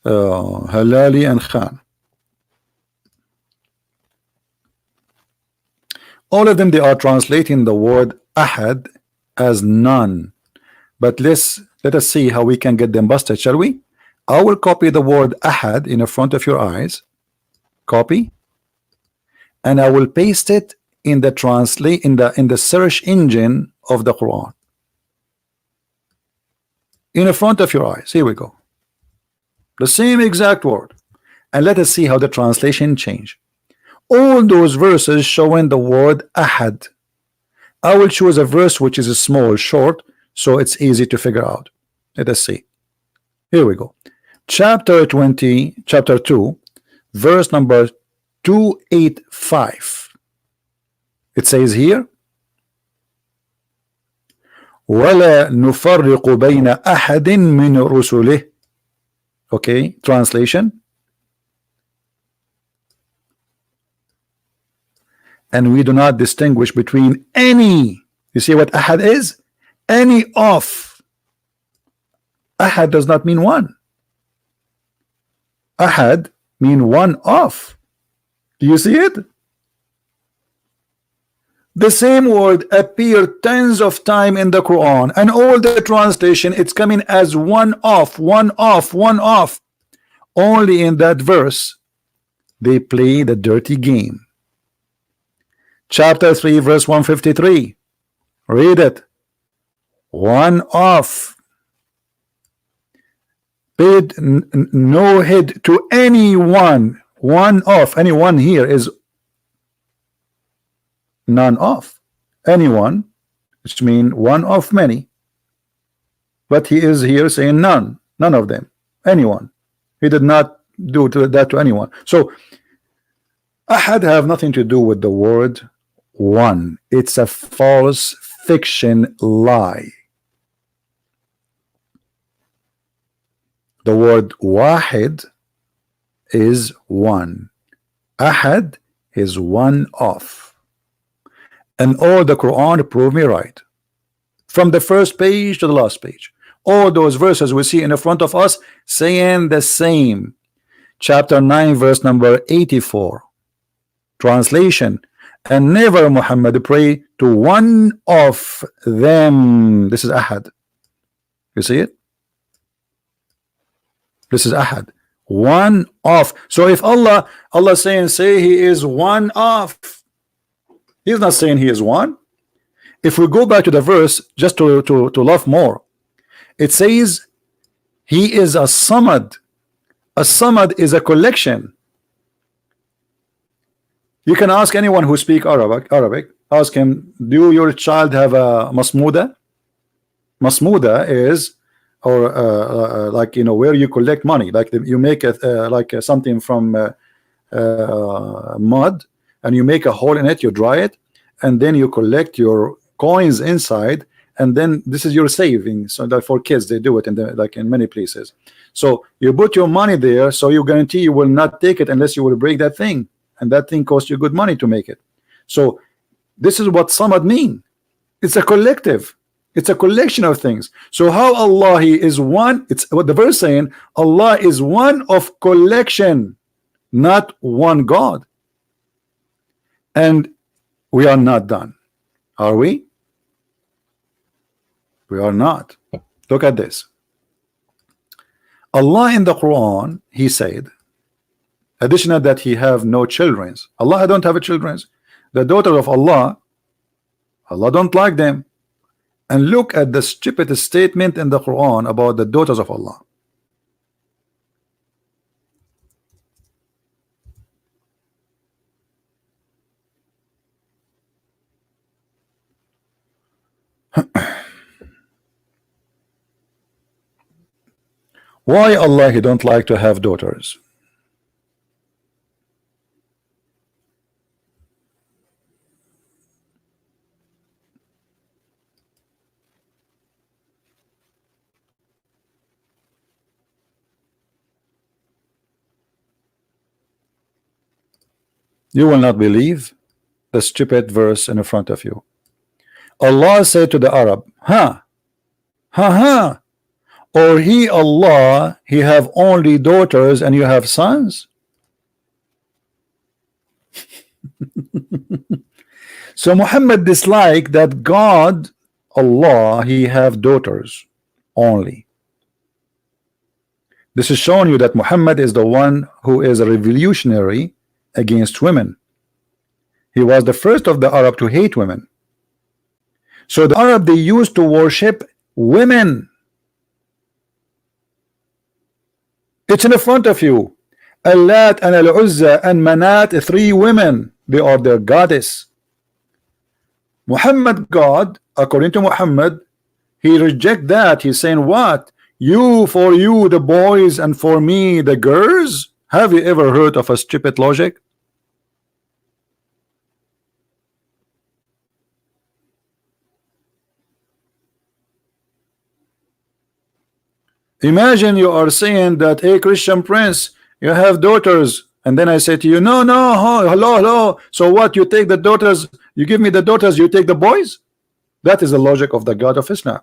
S1: Halali and Khan. All of them, they are translating the word ahad as none. But let us see how we can get them busted, shall we? I will copy the word ahad in the front of your eyes. Copy. And I will paste it in the search engine of the Quran. In the front of your eyes. Here we go. The same exact word. And let us see how the translation change. All those verses showing the word ahad. I will choose a verse which is small, short, so it's easy to figure out. Let us see. Here we go. Chapter 20, chapter 2, verse number 285. It says here, وَلَا نُفَرِّقُ بَيْنَ أَحَدٍ مِّن رُسُلِهِ. Okay, translation. And we do not distinguish between any. You see what ahad is? Any of. Ahad does not mean one. Ahad mean one of. Do you see it? The same word appeared tens of times in the Quran, and all the translation it's coming as one off, one off, one off. Only in that verse they play the dirty game. Chapter 3, verse 153. Read it. One off. Paid no heed to anyone. One off. Anyone here is none of. Anyone, which means one of many. But he is here saying none. None of them. Anyone. He did not do that to anyone. So ahad have nothing to do with the word one. It's a false fiction lie. The word wahid is one. Ahad is one of. And all the Quran prove me right. From the first page to the last page. All those verses we see in the front of us saying the same. Chapter 9, verse number 84. Translation. And never Muhammad pray to one of them. This is ahad. You see it? This is ahad. One of. So if Allah saying say he is one of, he's not saying he is one. If we go back to the verse just to love more, it says he is a samad. A samad is a collection. You can ask anyone who speak Arabic, ask him, do your child have a masmuda? Masmuda is, or like, you know, where you collect money, like you make something from mud, and you make a hole in it, you dry it, and then you collect your coins inside, and then this is your savings. So that for kids they do it in like in many places. So you put your money there, so you guarantee you will not take it unless you will break that thing. And that thing costs you good money to make it. So this is what samad mean. It's a collective. It's a collection of things. So how Allah he is one? It's what the verse saying. Allah is one of collection, not one God. And we are not done. Are we? We are not. Look at this. Allah in the Quran, he said, additional that he have no children. Allah don't have a children. The daughter of Allah, Allah don't like them. And look at the stupid statement in the Quran about the daughters of Allah. Why Allah he don't like to have daughters? You will not believe the stupid verse in front of you. Allah said to the Arab, Or he, Allah, he have only daughters and you have sons? So Muhammad dislike that God, Allah, he have daughters only. This is showing you that Muhammad is the one who is a revolutionary against women. He was the first of the Arab to hate women. So the Arab, they used to worship women. It's in the front of you. Allat and Al-Uzza and Manat, 3 women. They are their goddess. Muhammad God, according to Muhammad, he reject that. He's saying what? You for you the boys and for me the girls? Have you ever heard of a stupid logic? Imagine you are saying that, hey Christian Prince, you have daughters, and then I say to you, no, hello. So what? You take the daughters, you give me the daughters, you take the boys? That is the logic of the God of Islam.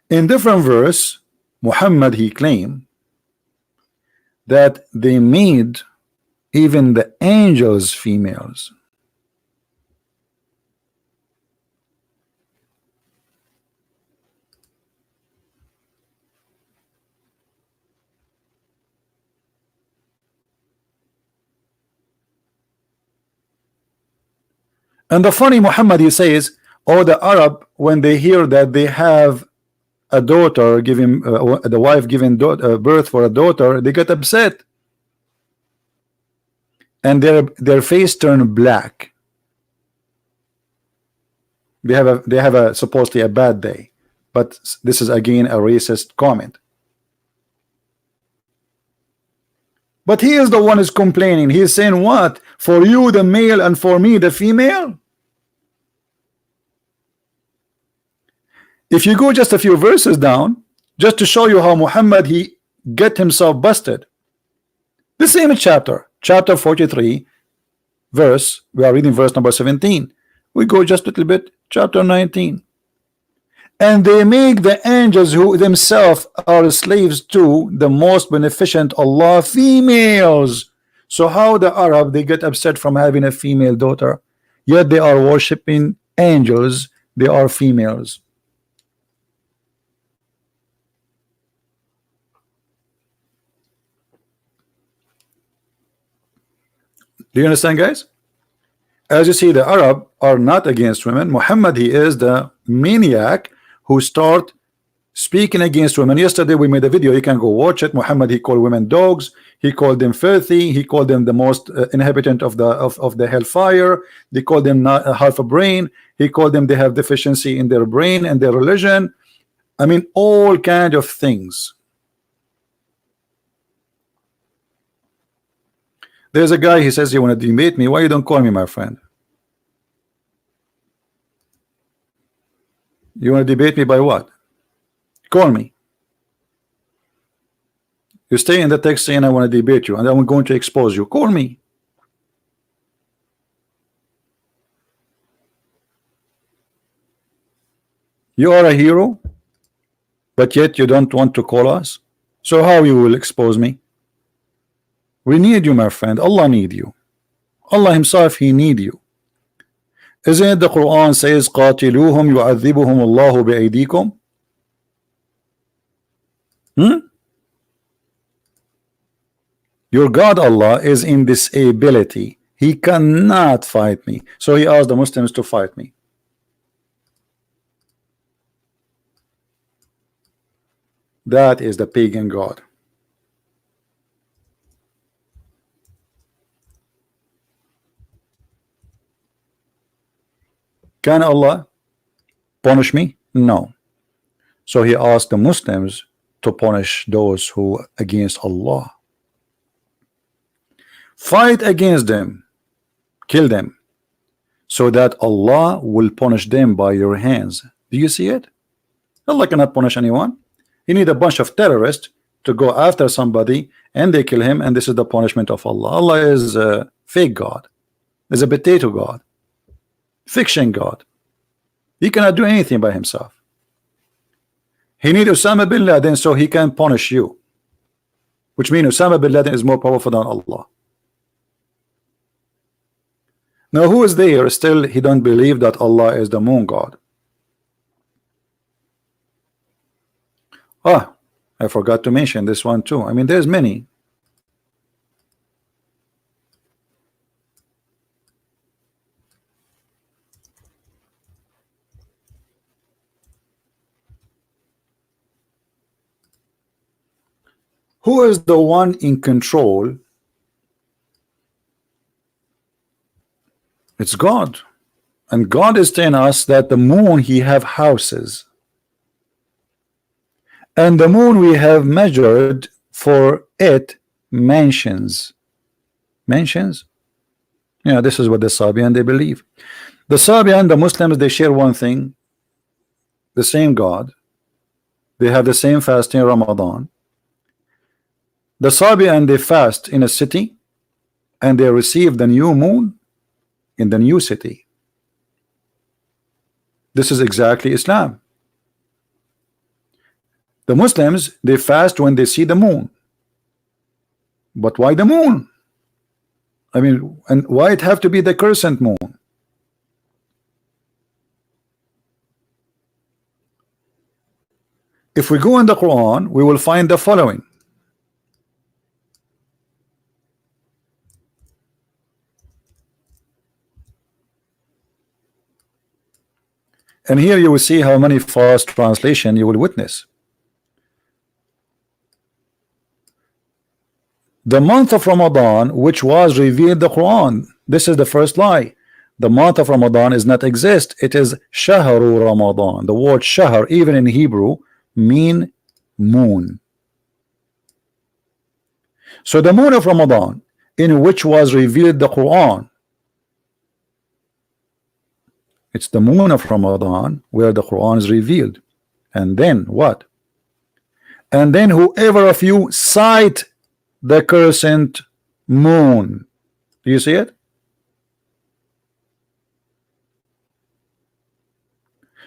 S1: In different verse, Muhammad, he claimed that they made even the angels females. And the funny Muhammad, he says, oh, the Arab, when they hear that they have a daughter giving the wife giving birth for a daughter, they get upset and their face turn black. They have a supposedly a bad day, but this is again a racist comment. But he is the one who's complaining. He is saying what? For you the male and for me the female? If you go just a few verses down, just to show you how Muhammad he get himself busted. The same chapter 43 verse, we are reading verse number 17. We go just a little bit, chapter 19. And they make the angels who themselves are slaves to the most beneficent Allah females. So how the Arab they get upset from having a female daughter, yet they are worshiping angels, they are females. Do you understand, guys? As you see, the Arab are not against women. Muhammad, he is the maniac who start speaking against women. Yesterday we made a video, you can go watch it. Muhammad, he called women dogs, he called them filthy, he called them the most inhabitant of the hellfire, they called them not half a brain, he called them they have deficiency in their brain and their religion. I mean, all kind of things. There's a guy, he says you want to debate me. Why you don't call me my friend? You want to debate me by what? Call me. You stay in the text saying I want to debate you and I'm going to expose you. Call me. You are a hero, but yet you don't want to call us. So how you will expose me? We need you, my friend. Allah need you. Allah himself, he need you. Isn't it the Quran says قاتلوهم يعذبهم الله بأيديكم? Your God Allah is in disability. He cannot fight me. So he asked the Muslims to fight me. That is the pagan God. Can Allah punish me? No. So he asked the Muslims to punish those who against Allah. Fight against them, kill them, so that Allah will punish them by your hands. Do you see it? Allah cannot punish anyone. You need a bunch of terrorists to go after somebody and they kill him, and this is the punishment of Allah. Allah is a fake God, is a potato God, fiction God. He cannot do anything by himself. He need Osama bin Laden so he can punish you, which means Osama bin Laden is more powerful than Allah. Now who is there still he don't believe that Allah is the moon god? Ah, I forgot to mention this one too. I mean, there's many. Who is the one in control? It's God. And God is telling us that the moon he have houses. And the moon we have measured for it mansions. Mansions? Yeah, this is what the Sabian they believe. The Sabian, the Muslims, they share one thing, the same God. They have the same fasting Ramadan. The Sabian they fast in a city and they receive the new moon in the new city. This is exactly Islam. The Muslims they fast when they see the moon. But why the moon? I mean, and why it have to be the crescent moon? If we go in the Quran, we will find the following. And here you will see how many false translation you will witness. The month of Ramadan, which was revealed the Quran, this is the first lie. The month of Ramadan is not exist. It is Shahru Ramadan. The word Shahr, even in Hebrew, mean moon. So the moon of Ramadan, in which was revealed the Quran, it's the moon of Ramadan where the Quran is revealed. And then what? And then whoever of you sight the crescent moon. Do you see it?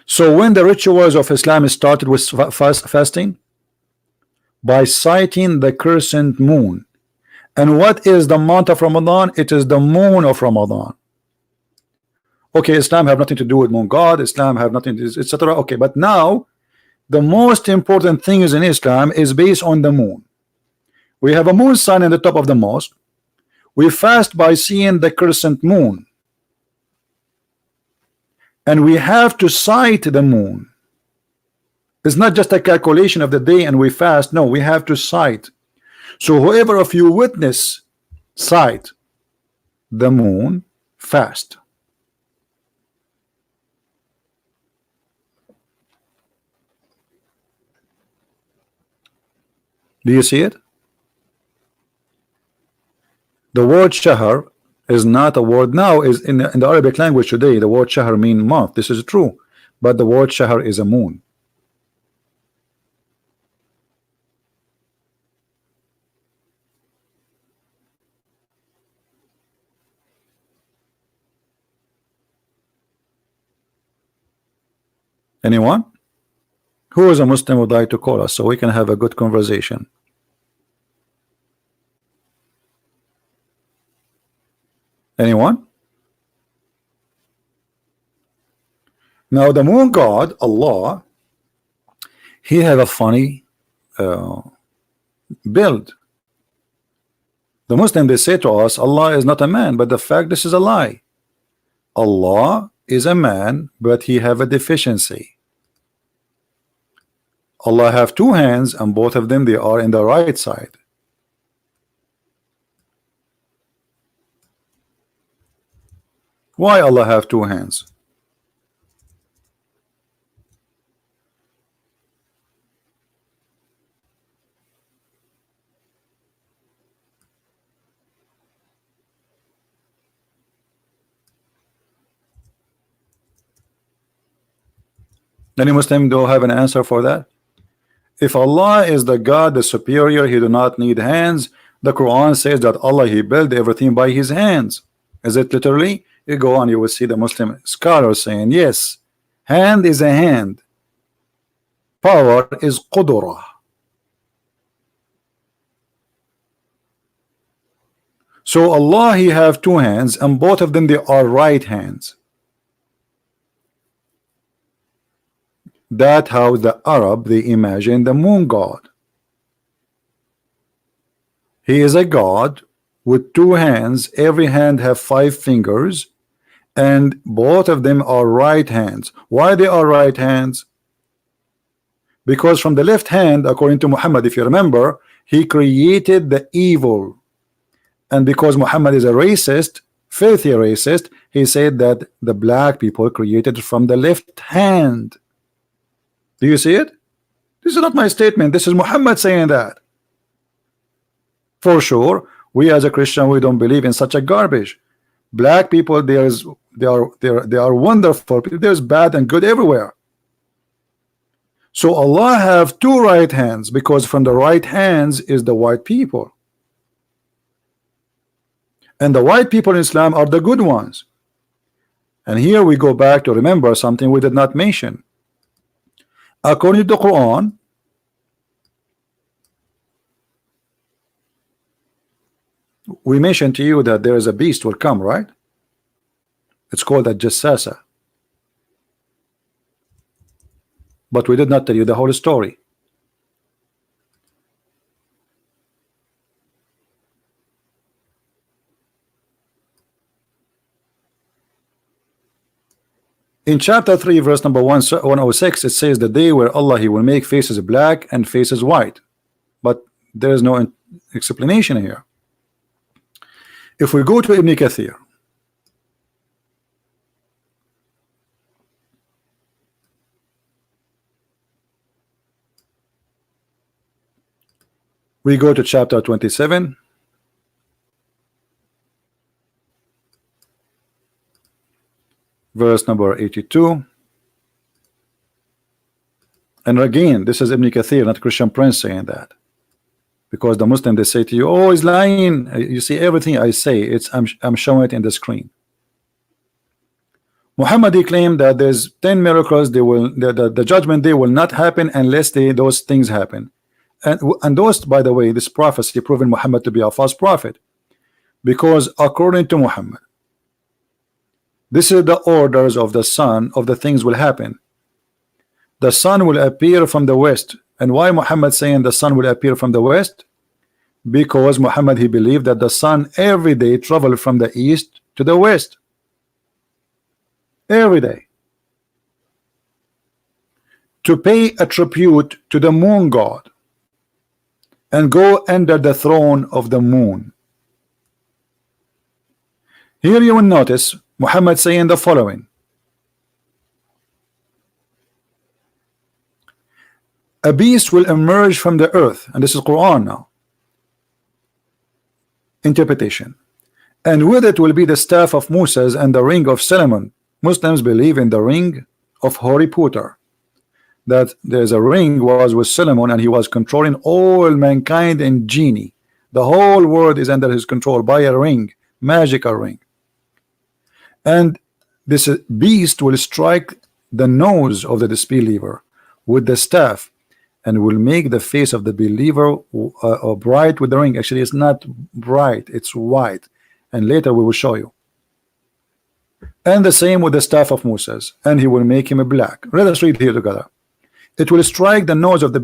S1: So when the rituals of Islam started with fasting, by sighting the crescent moon. And what is the month of Ramadan? It is the moon of Ramadan. Okay, Islam have nothing to do with moon god. Islam have nothing to do, etc. Okay, but now the most important thing is in Islam is based on the moon. We have a moon sign in the top of the mosque. We fast by seeing the crescent moon. And we have to sight the moon. It's not just a calculation of the day and we fast. No, we have to sight. So whoever of you witness sight the moon, fast. Do you see it? The word shahr is not a word now, is in the Arabic language today. The word shahr mean month. This is true, but the word shahr is a moon. Anyone? Who is a Muslim would like to call us so we can have a good conversation? Anyone? Now the moon god Allah, he have a funny build. The Muslim they say to us Allah is not a man, but the fact this is a lie. Allah is a man, but he have a deficiency. Allah have two hands and both of them they are in the right side. Why Allah have two hands? Any Muslim do have an answer for that? If Allah is the God, the superior, he do not need hands. The Quran says that Allah he built everything by his hands. Is it literally? You go on, you will see the Muslim scholars saying yes, hand is a hand. power is qudra. So Allah, He have two hands, and both of them they are right hands. That how the Arab they imagine the moon god. He is a god with two hands. Every hand have 5 fingers, and both of them are right hands. Why they are right hands? Because from the left hand, according to Muhammad, if you remember, he created the evil. And because Muhammad is a racist, filthy racist, he said that the black people created from the left hand. Do you see it? This is not my statement. This is Muhammad saying that. For sure, we as a Christian, we don't believe in such a garbage. Black people, they are wonderful. There's bad and good everywhere. So Allah have two right hands, because from the right hands is the white people. And the white people in Islam are the good ones. And here we go back to remember something we did not mention. According to the Quran, we mentioned to you that there is a beast will come, right? It's called a Jassasa. But we did not tell you the whole story. In chapter 3 verse number 106, it says the day where Allah He will make faces black and faces white, but there is no explanation here. If we go to Ibn Kathir, we go to chapter 27, verse number 82, and again this is Ibn Kathir, not Christian Prince saying that, because the Muslim they say to you, oh, he's lying. You see everything I say, I'm showing it in the screen. Muhammad he claimed that there's 10 miracles, they will the judgment day will not happen unless those things happen, and those, by the way, this prophecy proven Muhammad to be a false prophet, because according to Muhammad, this is the orders of the sun of the things will happen. The sun will appear from the west. And why Muhammad saying the sun will appear from the west? Because Muhammad he believed that the sun every day traveled from the east to the west. Every day. To pay a tribute to the moon god and go under the throne of the moon. Here you will notice Muhammad saying the following: a beast will emerge from the earth, and this is Quran now interpretation, and with it will be the staff of Moses and the ring of Solomon. Muslims believe in the ring of Harry Potter, that there's a ring was with Solomon and he was controlling all mankind and genie. The whole world is under his control by a ring, magical ring. And this beast will strike the nose of the disbeliever with the staff and will make the face of the believer bright with the ring. Actually, it's not bright, it's white, and later we will show you. And the same with the staff of Moses, and he will make him black. Let us read here together. It will strike the nose of the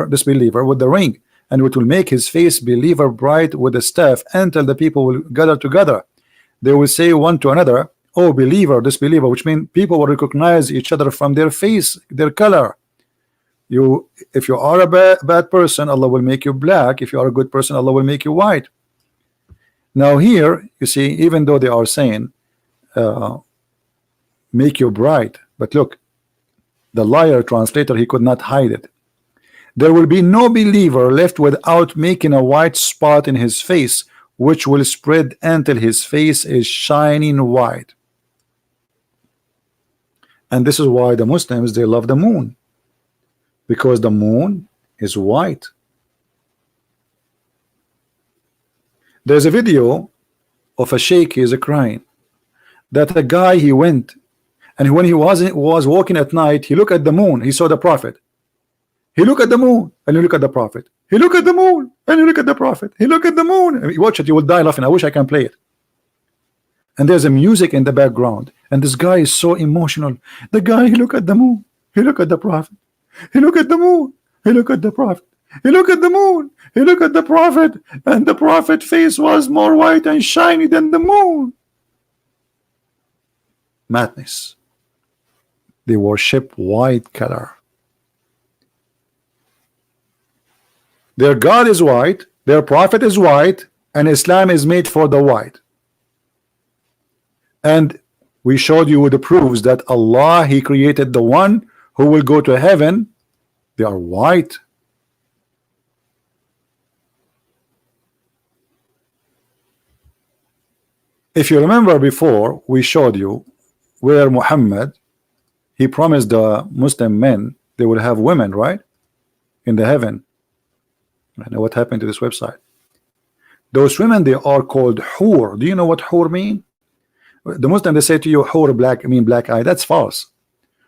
S1: disbeliever with the ring, and it will make his face believer bright with the staff, until the people will gather together. They will say one to another, oh believer, disbeliever, which means people will recognize each other from their face, their color. If you are a bad person, Allah will make you black. If you are a good person, Allah will make you white. Now here you see, even though they are saying make you bright, but look, the liar translator, he could not hide it. There will be no believer left without making a white spot in his face, which will spread until his face is shining white. And this is why the Muslims, they love the moon, because the moon is white. There's a video of a sheikh, he is crying, that a guy, he went, and when he was walking at night, he looked at the moon, he saw the prophet, He look at the moon and you look at the prophet. He look at the moon and you look at the prophet. He look at the moon. I mean, watch it, you will die laughing. I wish I can play it. And there's a music in the background, and this guy is so emotional. The guy, he look at the moon, he look at the prophet, he look at the moon, he look at the prophet, he look at the moon, he look at the prophet, and the prophet face was more white and shiny than the moon. Madness. They worship white color. Their God is white, their prophet is white, and Islam is made for the white. And we showed you the proofs that Allah, He created the one who will go to heaven. They are white. If you remember before, we showed you where Muhammad, he promised the Muslim men they will have women, right? In the heaven. I know what happened to this website. Those women, they are called hur. Do you know what hur mean? The Muslim, they say to you, hur black, mean black eye. That's false.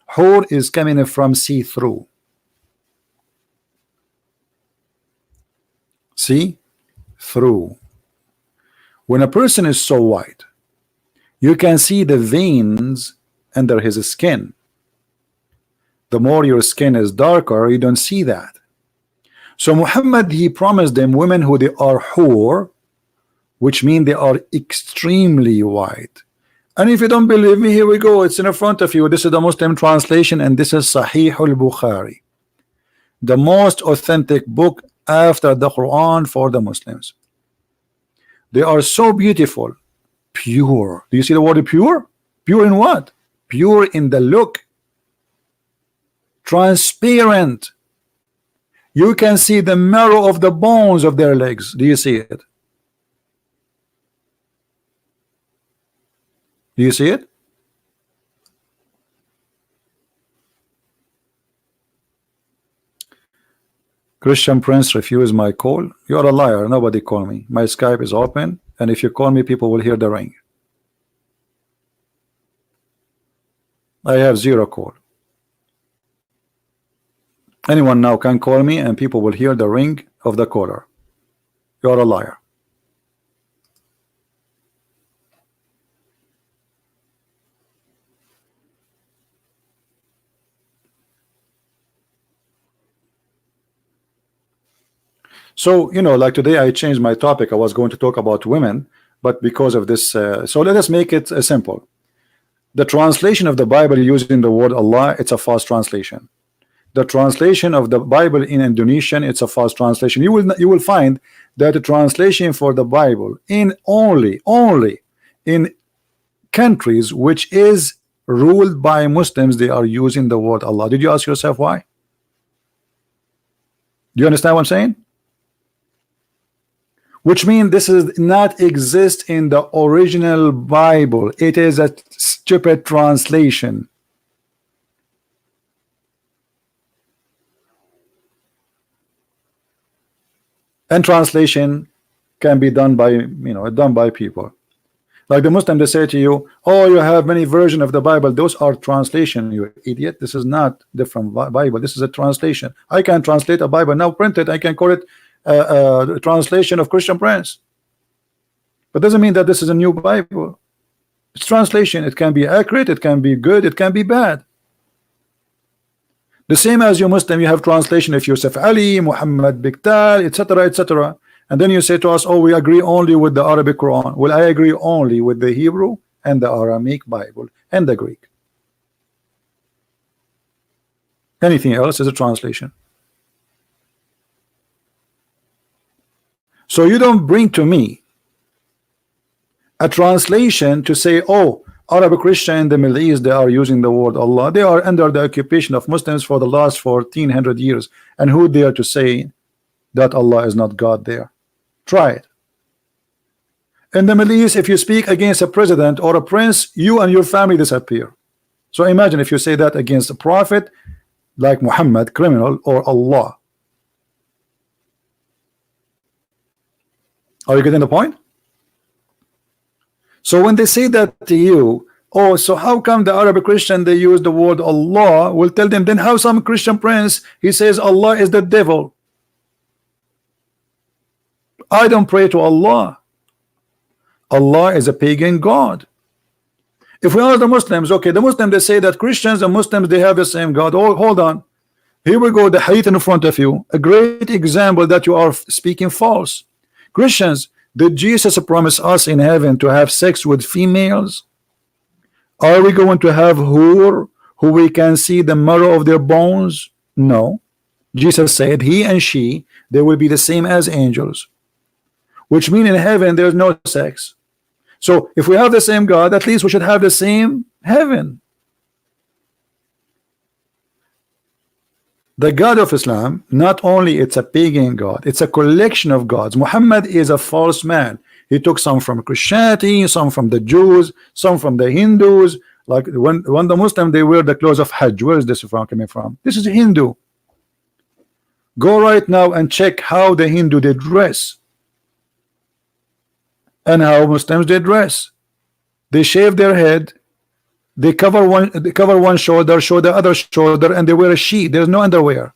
S1: Hur is coming from see-through. See through. When a person is so white, you can see the veins under his skin. The more your skin is darker, you don't see that. So Muhammad, he promised them women who they are hur, which mean they are extremely white. And if you don't believe me, here we go. It's in front of you. This is the Muslim translation, and this is Sahih al-Bukhari, the most authentic book after the Quran for the Muslims. They are so beautiful, pure. Do you see the word pure? Pure in what? Pure in the look. Transparent. You can see the marrow of the bones of their legs. Do you see it? Do you see it? Christian Prince refused my call. You're a liar. Nobody call me. My Skype is open, and if you call me, people will hear the ring. I have 0 call. Anyone now can call me, and people will hear the ring of the caller. You're a liar. So, you know, like today I changed my topic. I was going to talk about women, but because of this, so let us make it simple. The translation of the Bible using the word Allah, it's a false translation. The translation of the Bible in Indonesian, it's a false translation. You will find that the translation for the Bible in only in countries which is ruled by Muslims, they are using the word Allah. Did you ask yourself why? Do you understand what I'm saying? Which means this is not exist in the original Bible. It is a stupid translation. And translation can be done by, you know, done by people. Like the Muslim, they say to you, oh, you have many versions of the Bible. Those are translation, you idiot. This is not different Bible. This is a translation. I can translate a Bible now, print it. I can call it a translation of Christian Prince. But doesn't mean that this is a new Bible. It's translation. It can be accurate. It can be good. It can be bad. The same as you Muslim, you have translation of Yusuf Ali, Muhammad Biktal, etc., etc. And then you say to us, oh, we agree only with the Arabic Quran. Well, I agree only with the Hebrew and the Aramaic Bible and the Greek. Anything else is a translation. So you don't bring to me a translation to say, oh, Arabic Christian in the Middle East, they are using the word Allah. They are under the occupation of Muslims for the last 1400 years. And who dare to say that Allah is not God there? Try it. In the Middle East, if you speak against a president or a prince, you and your family disappear. So imagine if you say that against a prophet like Muhammad, criminal, or Allah. Are you getting the point? So when they say that to you, Oh, so how come the Arab Christian they use the word Allah? We'll tell them, then how some Christian prince he says Allah is the devil? I don't pray to Allah. Allah is a pagan god. If we are the Muslims, okay, the Muslims they say that Christians and Muslims they have the same God. Oh, hold on. Here we go, the hadith in front of you, a great example that you are speaking false. Christians, did Jesus promise us in heaven to have sex with females? Are we going to have who we can see the marrow of their bones? No. Jesus said he and she, they will be the same as angels, which means in heaven there's no sex. So if we have the same God, at least we should have the same heaven. The God of Islam, not only it's a pagan God, it's a collection of gods. Muhammad is a false man. He took some from Christianity, some from the Jews, some from the Hindus. Like when the Muslim they wear the clothes of Hajj. Where is this from coming from? This is a Hindu. Go right now and check how the Hindu they dress and how Muslims they dress. They shave their head, they cover one shoulder, show the other shoulder, and they wear a sheet. There's no underwear,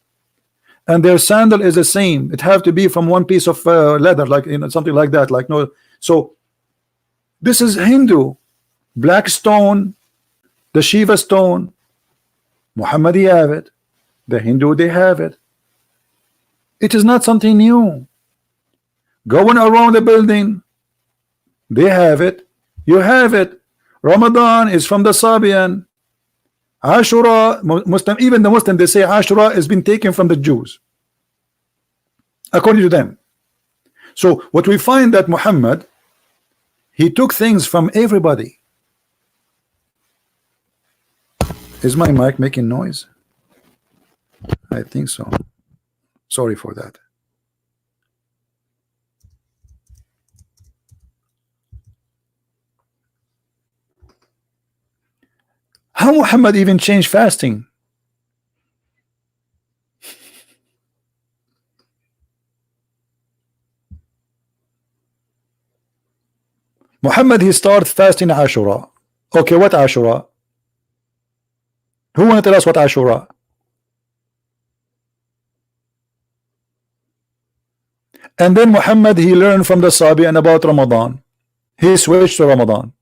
S1: and their sandal is the same. It have to be from one piece of leather, like something like that. Like no, so this is Hindu. Black stone, the Shiva stone. Muhammadi have it. The Hindu they have it. It is not something new. Going around the building, they have it. You have it. Ramadan is from the Sabian. Ashura, Muslim, even the Muslim, they say Ashura has been taken from the Jews, according to them. So what we find that Muhammad, he took things from everybody. Is my mic making noise? I think so. Sorry for that. How Muhammad even changed fasting? Muhammad he started fasting Ashura. Okay, what Ashura? Who want to tell us what Ashura? And then Muhammad he learned from the Sabian about Ramadan. He switched to Ramadan.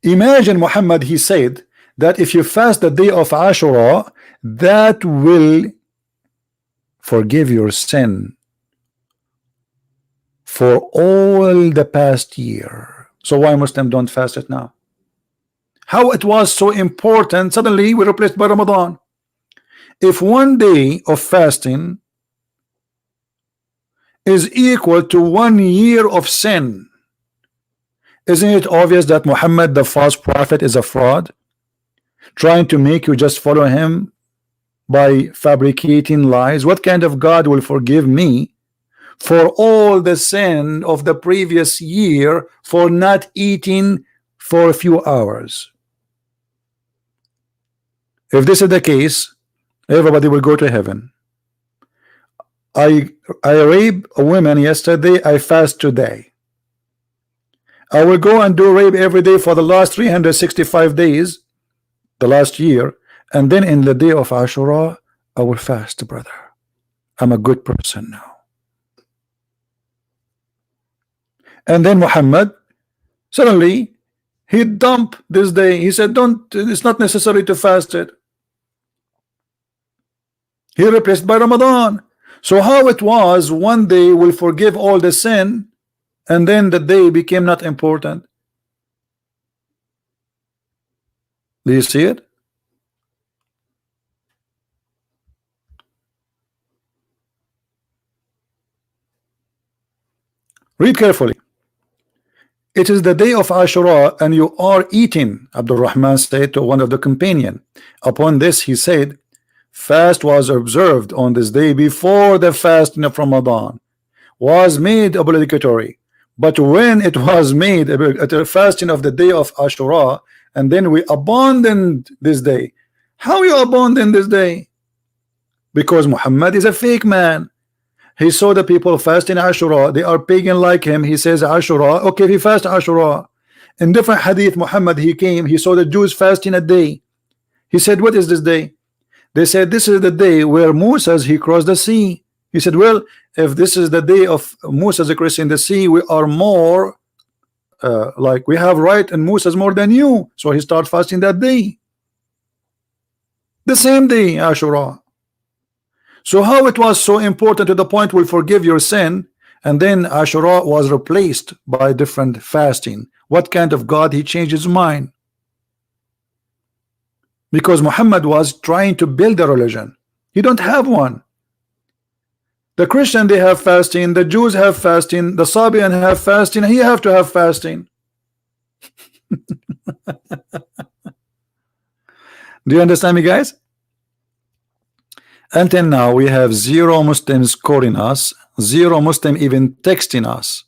S1: Imagine Muhammad he said that if you fast the day of Ashura, that will forgive your sin for all the past year. So why Muslims don't fast it now? How it was so important, suddenly we replaced by Ramadan. If one day of fasting is equal to 1 year of sin, isn't it obvious that Muhammad the false prophet is a fraud, trying to make you just follow him by fabricating lies? What kind of God will forgive me for all the sin of the previous year for not eating for a few hours? If this is the case, everybody will go to heaven. I raped a woman yesterday, I fast today. I will go and do rape every day for the last 365 days, the last year, and then in the day of Ashura, I will fast, brother. I'm a good person now. And then Muhammad, suddenly, he dumped this day. He said, it's not necessary to fast it. He replaced by Ramadan. So how it was, one day will forgive all the sin, and then the day became not important. Do you see it? Read carefully. It is the day of Ashura and you are eating, Abdul Rahman said to one of the companion. Upon this he said, fast was observed on this day before the fasting of Ramadan was made obligatory. But when it was made at the fasting of the day of Ashura, and then we abandoned this day. How you abandon this day? Because Muhammad is a fake man. He saw the people fasting Ashura. They are pagan like him. He says Ashura. Okay, if he fast Ashura. In different hadith, Muhammad, he came. He saw the Jews fasting a day. He said, what is this day? They said, this is the day where Moses, he crossed the sea. He said, well, if this is the day of Moses crossing the sea, we are more like we have right and Moses more than you. So he started fasting that day. The same day, Ashura. So how it was so important to the point will forgive your sin, and then Ashura was replaced by different fasting. What kind of God he changed his mind? Because Muhammad was trying to build a religion. He don't have one. The Christian, they have fasting, the Jews have fasting, the Sabian have fasting, he have to have fasting. Do you understand me, guys? Until now we have 0 Muslims calling us, 0 Muslim even texting us.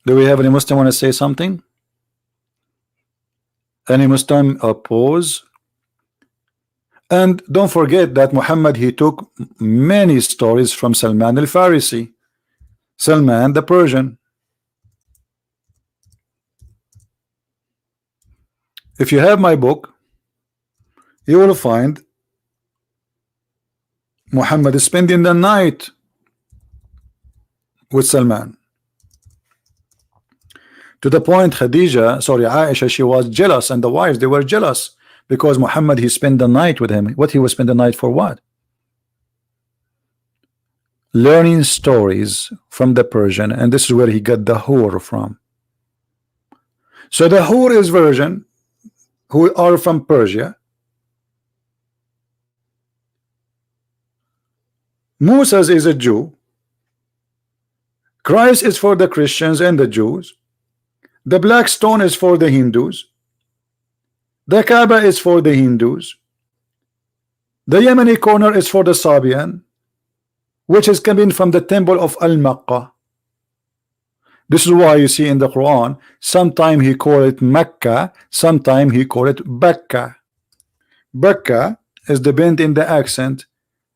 S1: Do we have any Muslim want to say something? Any Muslim oppose? And don't forget that Muhammad, he took many stories from Salman al-Farisi, Salman the Persian. If you have my book, you will find Muhammad is spending the night with Salman. To the point Aisha, she was jealous, and the wives, they were jealous because Muhammad, he spent the night with him. What he was spend the night for? What? Learning stories from the Persian, and this is where he got the hur from. So the hur is version who are from Persia. Moses is a Jew. Christ is for the Christians and the Jews. The black stone is for the Hindus. The Kaaba is for the Hindus. The Yemeni corner is for the Sabian, which is coming from the temple of Al-Makkah. This is why you see in the Quran, sometime he call it Mecca, sometime he call it Bakka. Bakka is depend in the accent.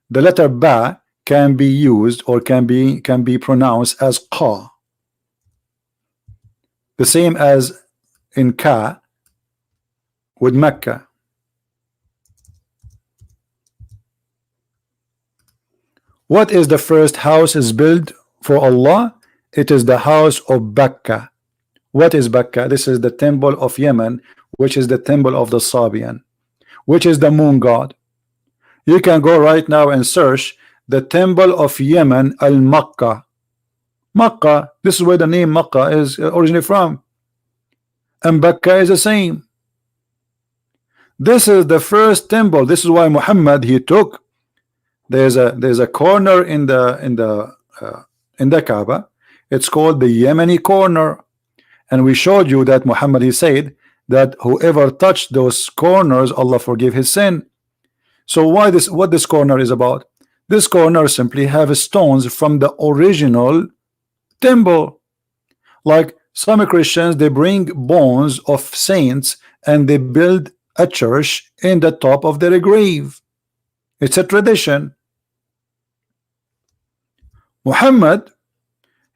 S1: The letter Ba can be used or can be pronounced as Qa. The same as in Ka with Mecca. What is the first house is built for Allah? It is the house of Bakka. What is Bakka? This is the temple of Yemen, which is the temple of the Sabian, which is the moon god. You can go right now and search the temple of Yemen, Al-Makkah. Makkah, this is where the name Makkah is originally from, and Bakka is the same. This is the first temple. This is why Muhammad, he took, there's a corner in the Kaaba. It's called the Yemeni corner, and we showed you that Muhammad, he said that whoever touched those corners, Allah forgive his sin. So why this? What this corner is about? This corner simply have stones from the original temple. Like some Christians, they bring bones of saints and they build a church in the top of their grave. It's a tradition. Muhammad,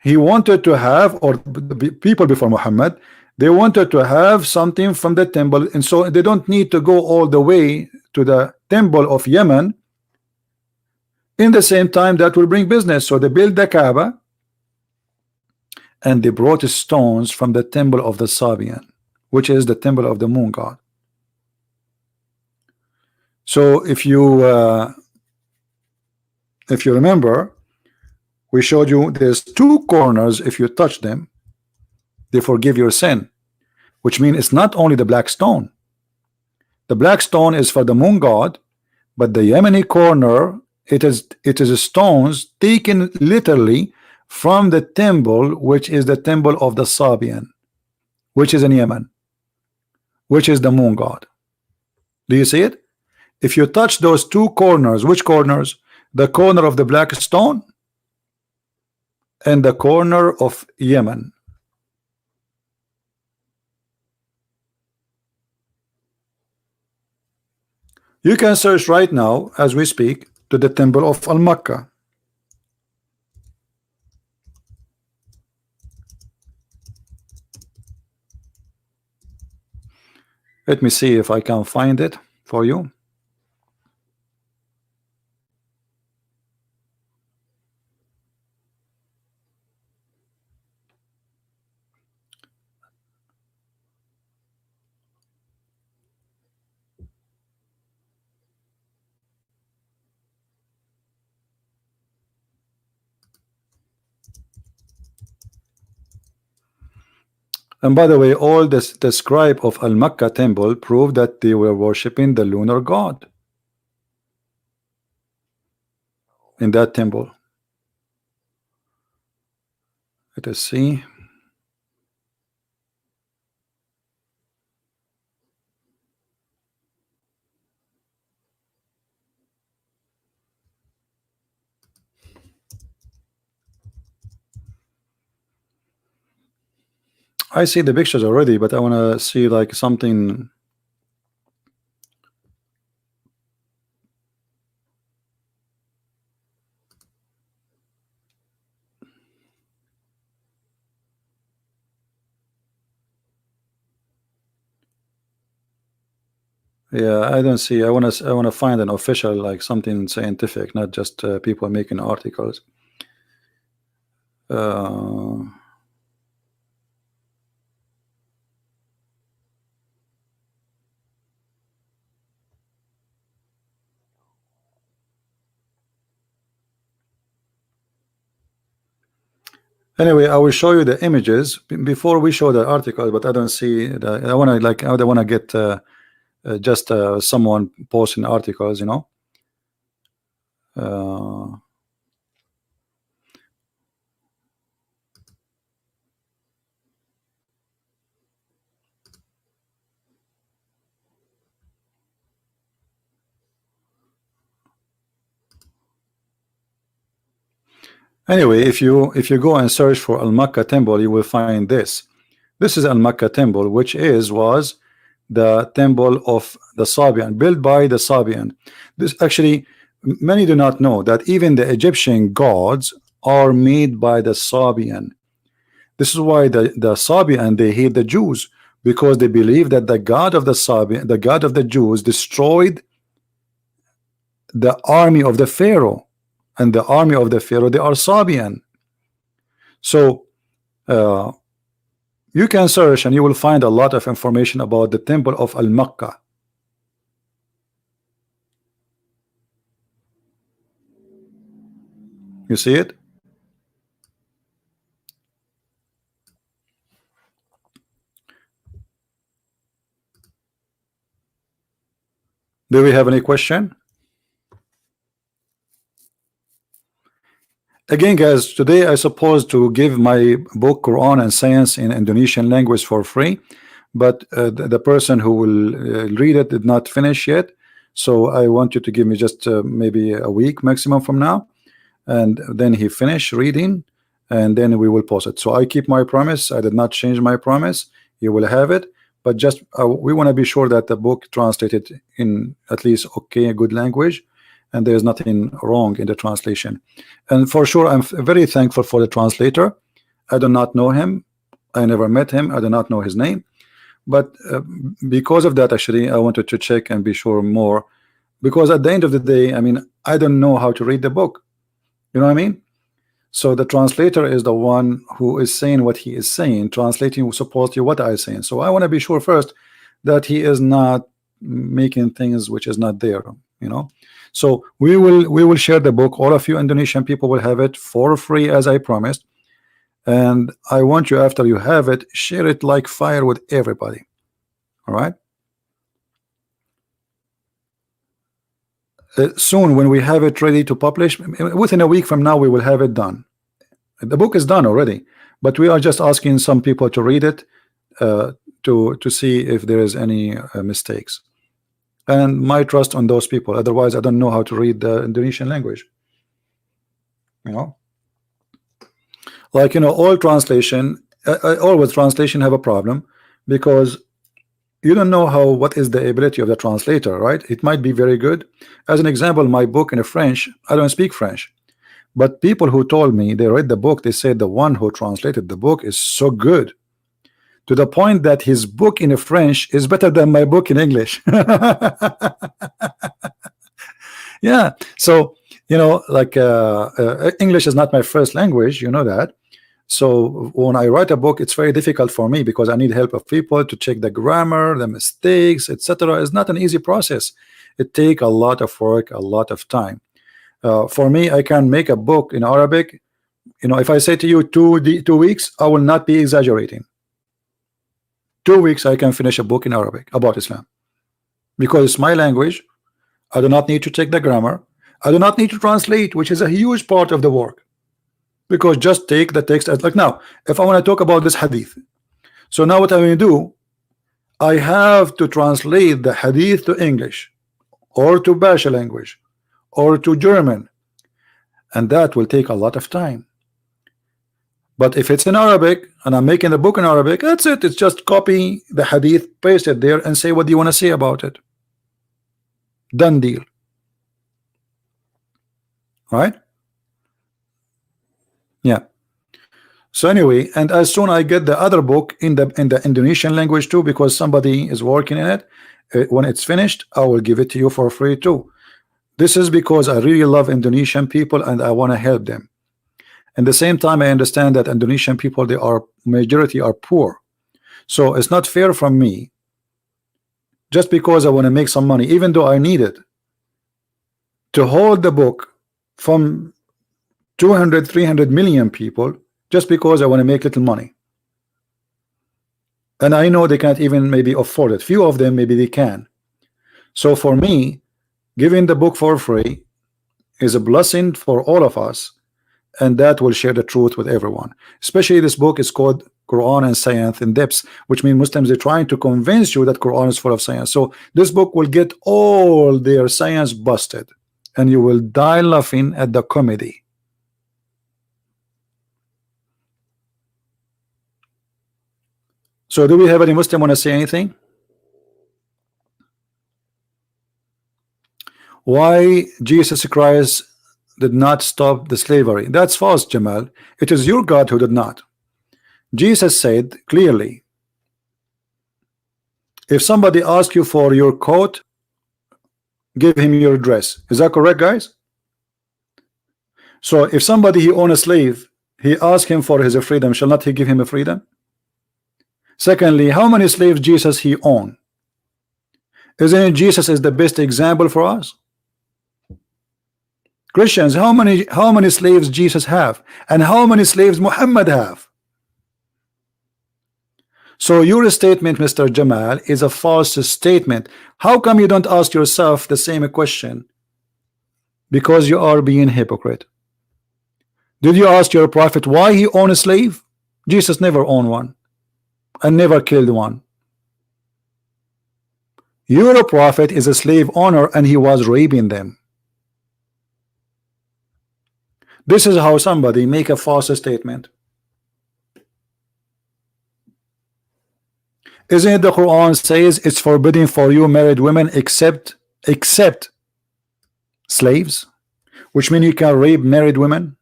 S1: he wanted to have, or the people before Muhammad, they wanted to have something from the temple, and so they don't need to go all the way to the temple of Yemen. In the same time, that will bring business. So they built the Kaaba, and they brought stones from the temple of the Sabian, which is the temple of the moon god. So if you remember, we showed you there's two corners. If you touch them, they forgive your sin, which means it's not only the black stone. The black stone is for the moon god, but the Yemeni corner, it is stones taken literally from the temple, which is the temple of the Sabian, which is in Yemen, which is the moon god. Do you see it? If you touch those two corners, which corners? the corner of the black stone and the corner of Yemen. You can search right now as we speak to the temple of Al-Makkah. Let me see if I can find it for you. And by the way, all this, the scribe of Al-Makkah temple proved that they were worshiping the lunar god in that temple. Let us see. I see the pictures already, but I want to see like something. Yeah, I don't see. I want to find an official, like something scientific, not just people making articles. Anyway, I will show you the images before we show the articles, but I don't see the, I want to get just someone posting articles, you know. Anyway, if you go and search for Al-Makkah temple, you will find this. This is Al-Makkah temple, which was the temple of the Sabian, built by the Sabian. This actually, many do not know that even the Egyptian gods are made by the Sabian. This is why the Sabian, they hate the Jews, because they believe that the God of the Sabian, the God of the Jews, destroyed the army of the Pharaoh. And the army of the Pharaoh, they are Sabian. So you can search and you will find a lot of information about the temple of Al-Makkah. You see it? Do we have any question? Again, guys, today I supposed to give my book Quran and Science in Indonesian language for free, but the person who will read it did not finish yet. So I want you to give me just maybe a week maximum from now, and then he finished reading, and then we will post it. So I keep my promise. I did not change my promise. You will have it, but just we want to be sure that the book translated in at least okay, a good language, and there's nothing wrong in the translation. And for sure, I'm very thankful for the translator. I do not know him. I never met him. I do not know his name. But because of that, actually, I wanted to check and be sure more. Because at the end of the day, I mean, I don't know how to read the book. You know what I mean? So the translator is the one who is saying what he is saying, translating supposedly what I is saying. So I want to be sure first that he is not making things which is not there, you know. So we will share the book. All of you Indonesian people will have it for free, as I promised. And I want you, after you have it, share it like fire with everybody. All right. Soon, when we have it ready to publish, within a week from now, we will have it done. The book is done already, but we are just asking some people to read it to see if there is any mistakes. And my trust on those people. Otherwise, I don't know how to read the Indonesian language. You know, like, you know, all translation, always translation have a problem, because you don't know how, what is the ability of the translator, right? It might be very good. As an example, my book in French, I don't speak French, but people who told me they read the book, they said the one who translated the book is so good, to the point that his book in French is better than my book in English. Yeah, so you know, like English is not my first language, you know that. So when I write a book, it's very difficult for me, because I need help of people to check the grammar, the mistakes, etc. It's not an easy process. It take a lot of work, a lot of time. For me, I can make a book in Arabic. You know, if I say to you 2 weeks, I will not be exaggerating. 2 weeks I can finish a book in Arabic about Islam, because it's my language. I do not need to check the grammar. I do not need to translate, which is a huge part of the work, because just take the text as, like, now if I want to talk about this hadith, so now what I'm going to do, I have to translate the hadith to English or to Basha language or to German, and that will take a lot of time. But if it's in Arabic and I'm making the book in Arabic, that's it. It's just copy the hadith, paste it there, and say what do you want to say about it. Done deal. Right? Yeah. So anyway, and as soon I get the other book in the Indonesian language too, because somebody is working in it, when it's finished, I will give it to you for free too. This is because I really love Indonesian people and I want to help them. At the same time, I understand that Indonesian people, they are majority are poor, so it's not fair from me, just because I want to make some money, even though I need it, to hold the book from 200, 300 million people, just because I want to make little money. And I know they can't even maybe afford it. Few of them maybe they can. So for me, giving the book for free is a blessing for all of us, and that will share the truth with everyone. Especially this book is called Quran and Science in Depths, which means Muslims are trying to convince you that Quran is full of science. So this book will get all their science busted, and you will die laughing at the comedy. So do we have any Muslim want to say anything? Why Jesus Christ did not stop the slavery? That's false, Jamal. It is your God who did not. Jesus said clearly, if somebody asks you for your coat, give him your dress. Is that correct, guys? So if somebody he own a slave, he asks him for his freedom, shall not he give him a freedom? Secondly, how many slaves Jesus he owned? Isn't it Jesus is the best example for us? Christians, how many slaves Jesus have, and how many slaves Muhammad have? So your statement, Mr. Jamal, is a false statement. How come you don't ask yourself the same question? Because you are being hypocrite. Did you ask your prophet why he owned a slave? Jesus never owned one and never killed one. Your prophet is a slave owner and he was raping them. This is how somebody make a false statement. Isn't it the Quran says it's forbidden for you married women except slaves, which means you can rape married women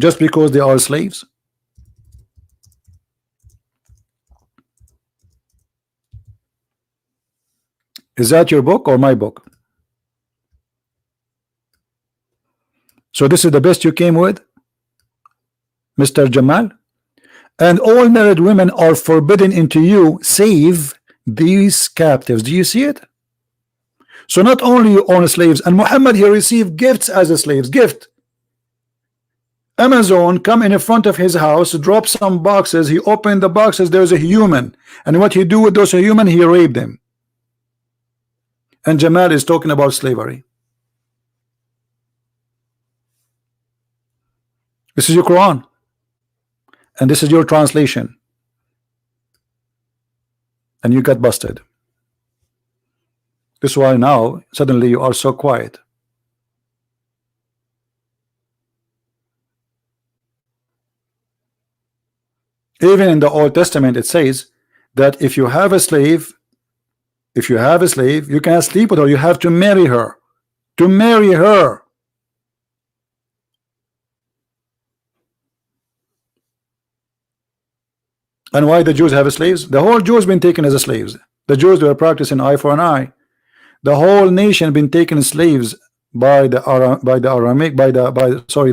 S1: just because they are slaves? Is that your book or my book? So this is the best you came with, Mr. Jamal? And all married women are forbidden into you, save these captives. Do you see it? So not only you own slaves, and Muhammad he received gifts as a slaves. Gift. Amazon come in front of his house, drop some boxes. He opened the boxes. There's a human, and what he do with those human? He raped them. And Jamal is talking about slavery. This is your Quran, and this is your translation, and you got busted. This is why now suddenly you are so quiet. Even in the Old Testament, it says that if you have a slave, you cannot sleep with her. You have to marry her. To marry her. And why the Jews have slaves? The whole Jews been taken as slaves. The Jews were practicing eye for an eye. The whole nation been taken slaves by the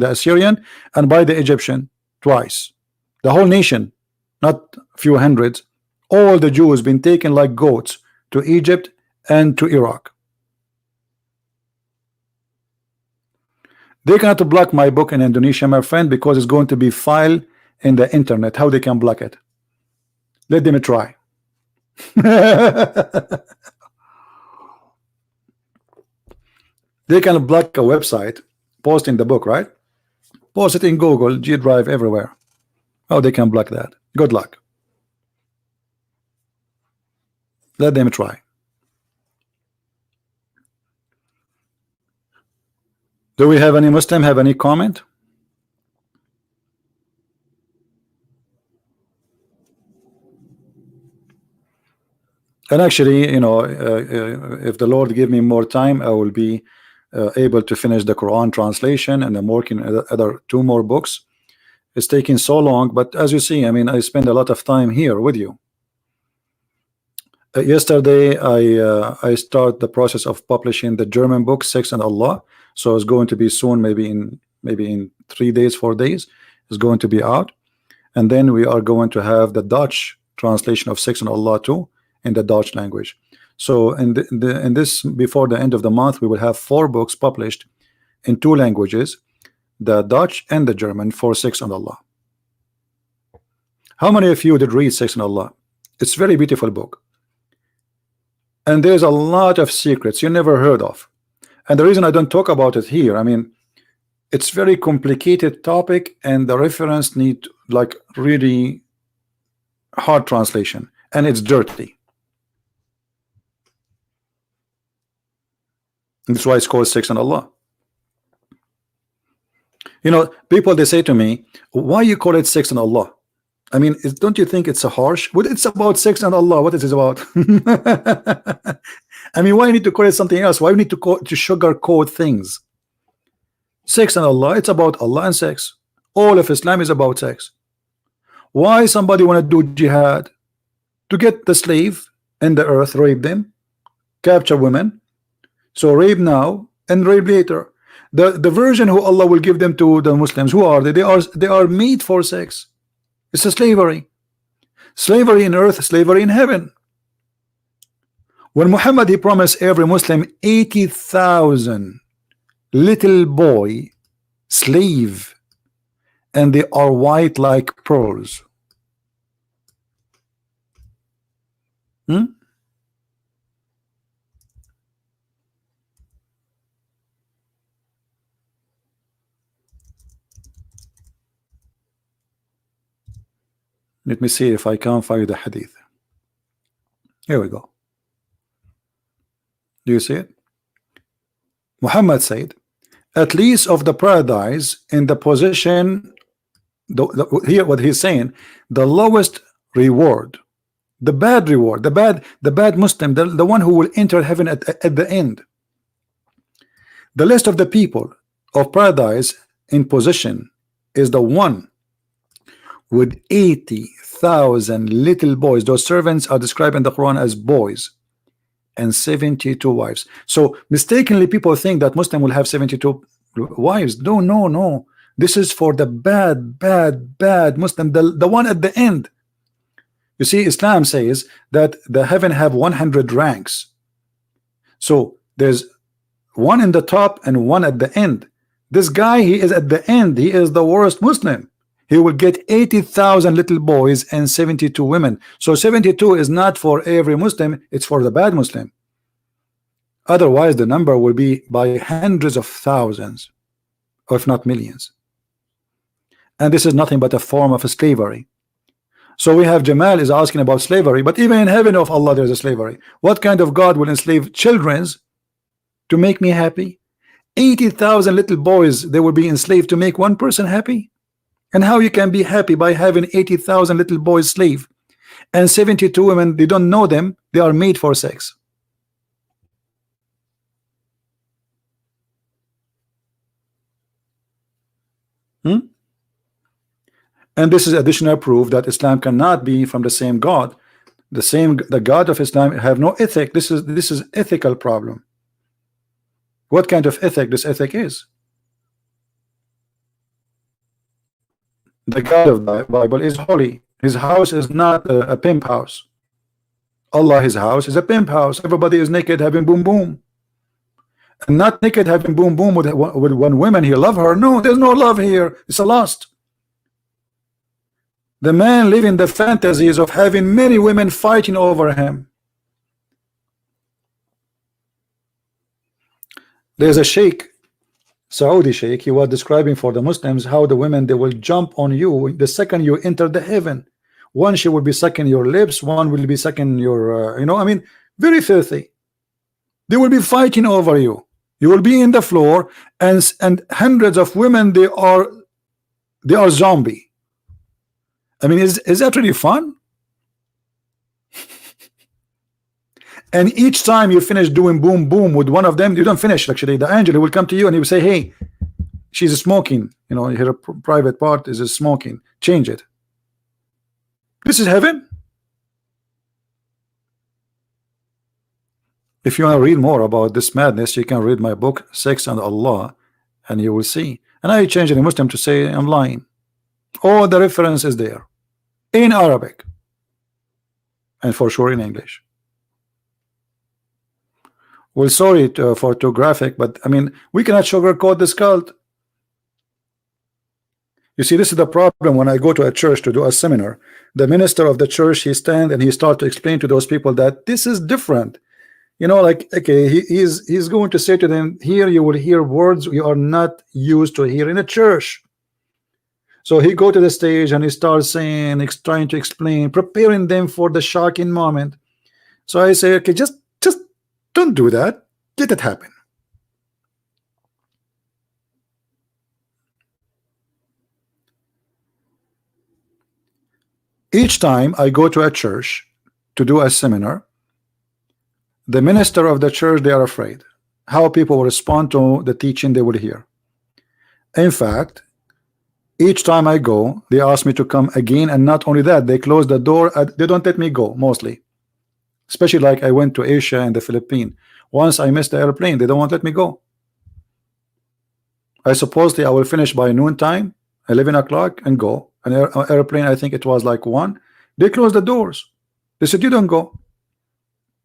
S1: Assyrian and by the Egyptian twice. The whole nation, not a few hundreds. All the Jews been taken like goats to Egypt and to Iraq. They cannot block my book in Indonesia, my friend, because it's going to be filed in the internet. How they can block it? Let them try. They can block a website posting the book, right? Post it in Google, G Drive, everywhere. How they can block that? Good luck. Let them try. Do we have any Muslim have any comment? And actually, you know, if the Lord give me more time, I will be able to finish the Quran translation, and I'm working on other 2 more books. It's taking so long, but as you see, I mean, I spend a lot of time here with you. Yesterday, I start the process of publishing the German book, Sex and Allah. So it's going to be soon, maybe in 3 days, 4 days, it's going to be out. And then we are going to have the Dutch translation of Sex and Allah too, in the Dutch language. So in this, before the end of the month, we will have 4 books published in 2 languages, the Dutch and the German, for Sex and Allah. How many of you did read Sex and Allah? It's a very beautiful book. And there's a lot of secrets you never heard of. And the reason I don't talk about it here, I mean, it's very complicated topic, and the reference need like really hard translation, and it's dirty. That's why it's called Sex and Allah. You know, people, they say to me, why you call it Sex and Allah? I mean, don't you think it's a harsh? Well, it's about sex and Allah. What is it about? I mean, why you need to call it something else? Why you need to sugarcoat things? Sex and Allah, it's about Allah and sex. All of Islam is about sex. Why somebody want to do jihad? To get the slave in the earth, rape them, capture women. So rape now and rape later. The version who Allah will give them to the Muslims, who are they? They are made for sex. It's a slavery. Slavery in earth, slavery in heaven. When Muhammad, he promised every Muslim 80,000 little boy slave, and they are white like pearls. Let me see if I can find the hadith. Here we go. Do you see it? Muhammad said, at least of the paradise in the position, here what he's saying, the lowest reward, the bad reward, the bad Muslim, the one who will enter heaven at the end. The list of the people of paradise in position is the one with 80,000 little boys. Those servants are described in the Quran as boys, and 72 wives. So mistakenly people think that Muslim will have 72 wives. No. This is for the bad Muslim, the one at the end. You see, Islam says that the heaven have 100 ranks. So there's one in the top and one at the end. This guy, he is at the end. He is the worst Muslim. He will get 80,000 little boys and 72 women. So 72 is not for every Muslim, it's for the bad Muslim. Otherwise the number will be by hundreds of thousands, or if not millions. And this is nothing but a form of slavery. So we have Jamal is asking about slavery, but even in heaven of Allah there's a slavery. What kind of God will enslave children to make me happy? 80,000 little boys, they will be enslaved to make one person happy? And how you can be happy by having 80,000 little boys slave and 72 women, they don't know them, they are made for sex. And this is additional proof that Islam cannot be from the same God. The God of Islam have no ethic. This is ethical problem. What kind of ethic this ethic is? The God of the Bible is holy. His house is not a pimp house. Allah, his house is a pimp house. Everybody is naked having boom boom. And not naked having boom boom with one woman he love her. No, there's no love here. It's a lust. The man living the fantasies of having many women fighting over him. There's a sheikh, Saudi sheikh, he was describing for the Muslims how the women, they will jump on you the second you enter the heaven. One, she will be sucking your lips, one will be sucking your I mean, very filthy. They will be fighting over you. You will be in the floor, and hundreds of women, they are zombie. I mean, is that really fun? And each time you finish doing boom boom with one of them, you don't finish. Actually, the angel will come to you and he will say, "Hey, she's smoking. Her private part is smoking. Change it." This is heaven. If you want to read more about this madness, you can read my book, Sex and Allah, and you will see. And I changed it in Muslim to say I'm lying. All the reference is there in Arabic and for sure in English. Well, sorry for too graphic, but I mean, we cannot sugarcoat this cult. You see, this is the problem when I go to a church to do a seminar. The minister of the church, he stand and he start to explain to those people that this is different. Like, okay, he's going to say to them, here you will hear words you are not used to hear in a church. So he go to the stage and he starts saying, trying to explain, preparing them for the shocking moment. So I say, okay, just don't do that. Let it happen. Each time I go to a church to do a seminar, the minister of the church, they are afraid how people will respond to the teaching they will hear. In fact, each time I go, they ask me to come again, and not only that, they close the door. They don't let me go, mostly. Especially like I went to Asia and the Philippines. Once I missed the airplane, they don't want to let me go. I supposedly I will finish by noontime, 11 o'clock, and go. An airplane, I think it was like 1. They closed the doors. They said, you don't go,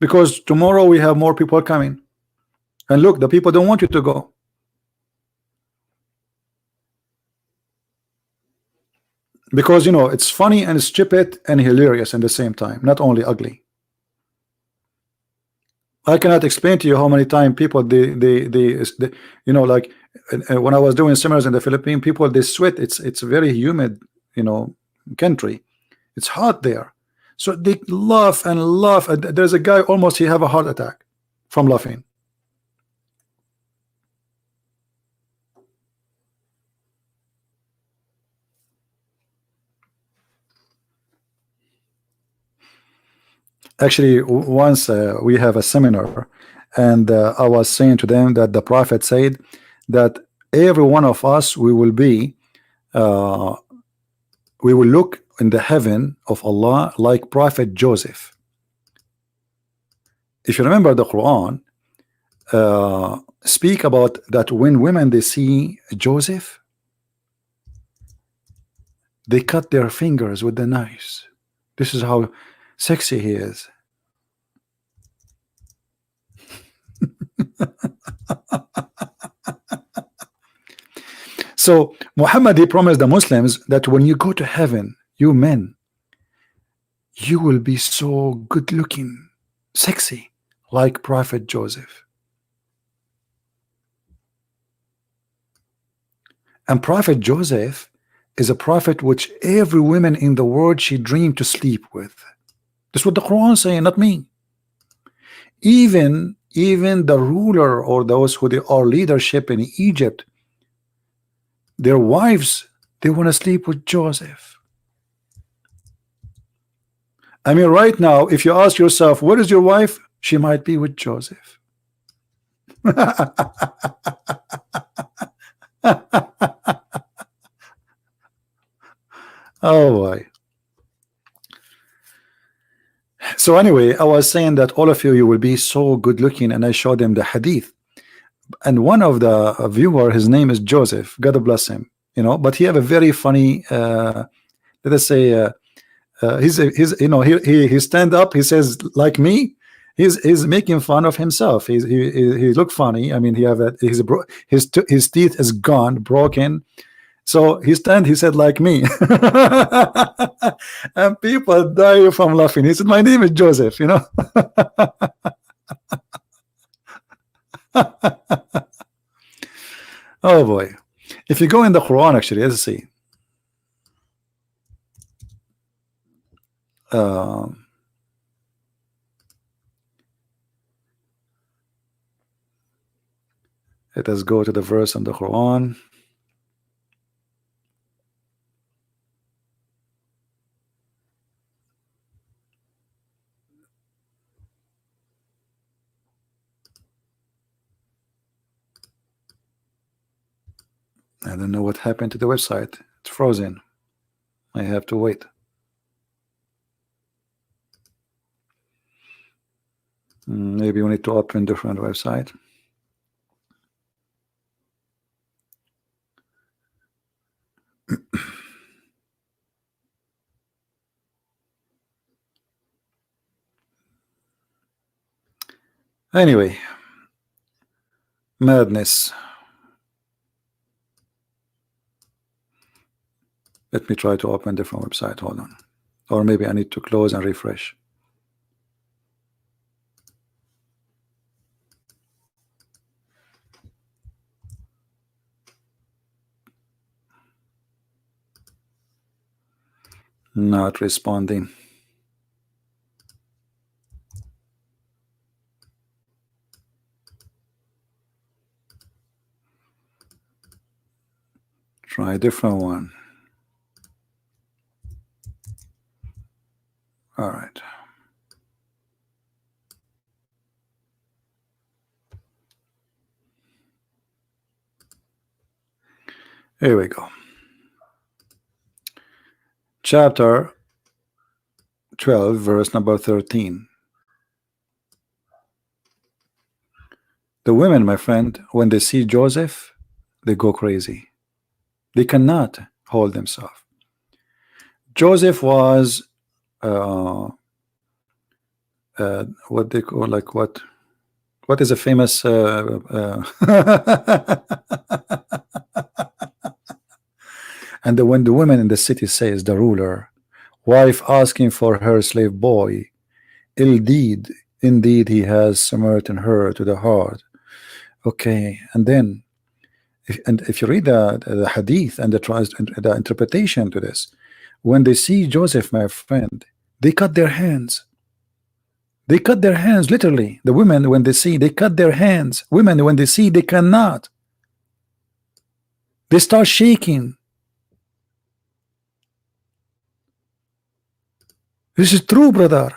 S1: because tomorrow we have more people coming. And look, the people don't want you to go. Because it's funny and stupid and hilarious at the same time, not only ugly. I cannot explain to you how many times people they like when I was doing seminars in the Philippines, people they sweat. It's a very humid country. It's hot there, so they laugh and laugh. And there's a guy almost he have a heart attack from laughing. Actually, once we have a seminar, and I was saying to them that the Prophet said that every one of us we will look in the heaven of Allah like Prophet Joseph. If you remember, the Quran speak about that when women they see Joseph, they cut their fingers with the knives. This is how sexy he is. So Muhammad, he promised the Muslims that when you go to heaven, you men, you will be so good looking, sexy, like Prophet Joseph. And Prophet Joseph is a prophet which every woman in the world she dreamed to sleep with. That's what the Quran is saying, not me. Even the ruler or those who they are leadership in Egypt, their wives They want to sleep with Joseph. I mean, right now, if you ask yourself, where is your wife? She might be with Joseph. Oh boy. So anyway, I was saying that all of you will be so good looking, and I showed them the hadith. And one of the viewer, his name is Joseph. God bless him. You know, but he have a very funny, let us say, he's he stand up. He says like me. He's making fun of himself. He look funny. I mean, he have his teeth is gone, broken. So he said like me. And people die from laughing. He said, my name is Joseph, you know. Oh boy. If you go in the Quran, actually, let's see. Let us go to the verse in the Quran. I don't know what happened to the website. It's frozen. I have to wait. Maybe we need to open different website. Anyway, madness. Let me try to open different website. Hold on. Or maybe I need to close and refresh. Not responding. Try a different one. All right. Here we go. Chapter 12, verse number 13. The women, my friend, when they see Joseph, they go crazy. They cannot hold themselves. Joseph was what they call, like, what is a famous and when the women in the city says, the ruler wife asking for her slave boy, indeed he has smitten her to the heart. Okay, and then if you read the hadith and the interpretation to this, when they see Joseph, my friend, they cut their hands. They cut their hands, literally. The women, when they see, they cut their hands. Women, when they see, they cannot. They start shaking. This is true, brother.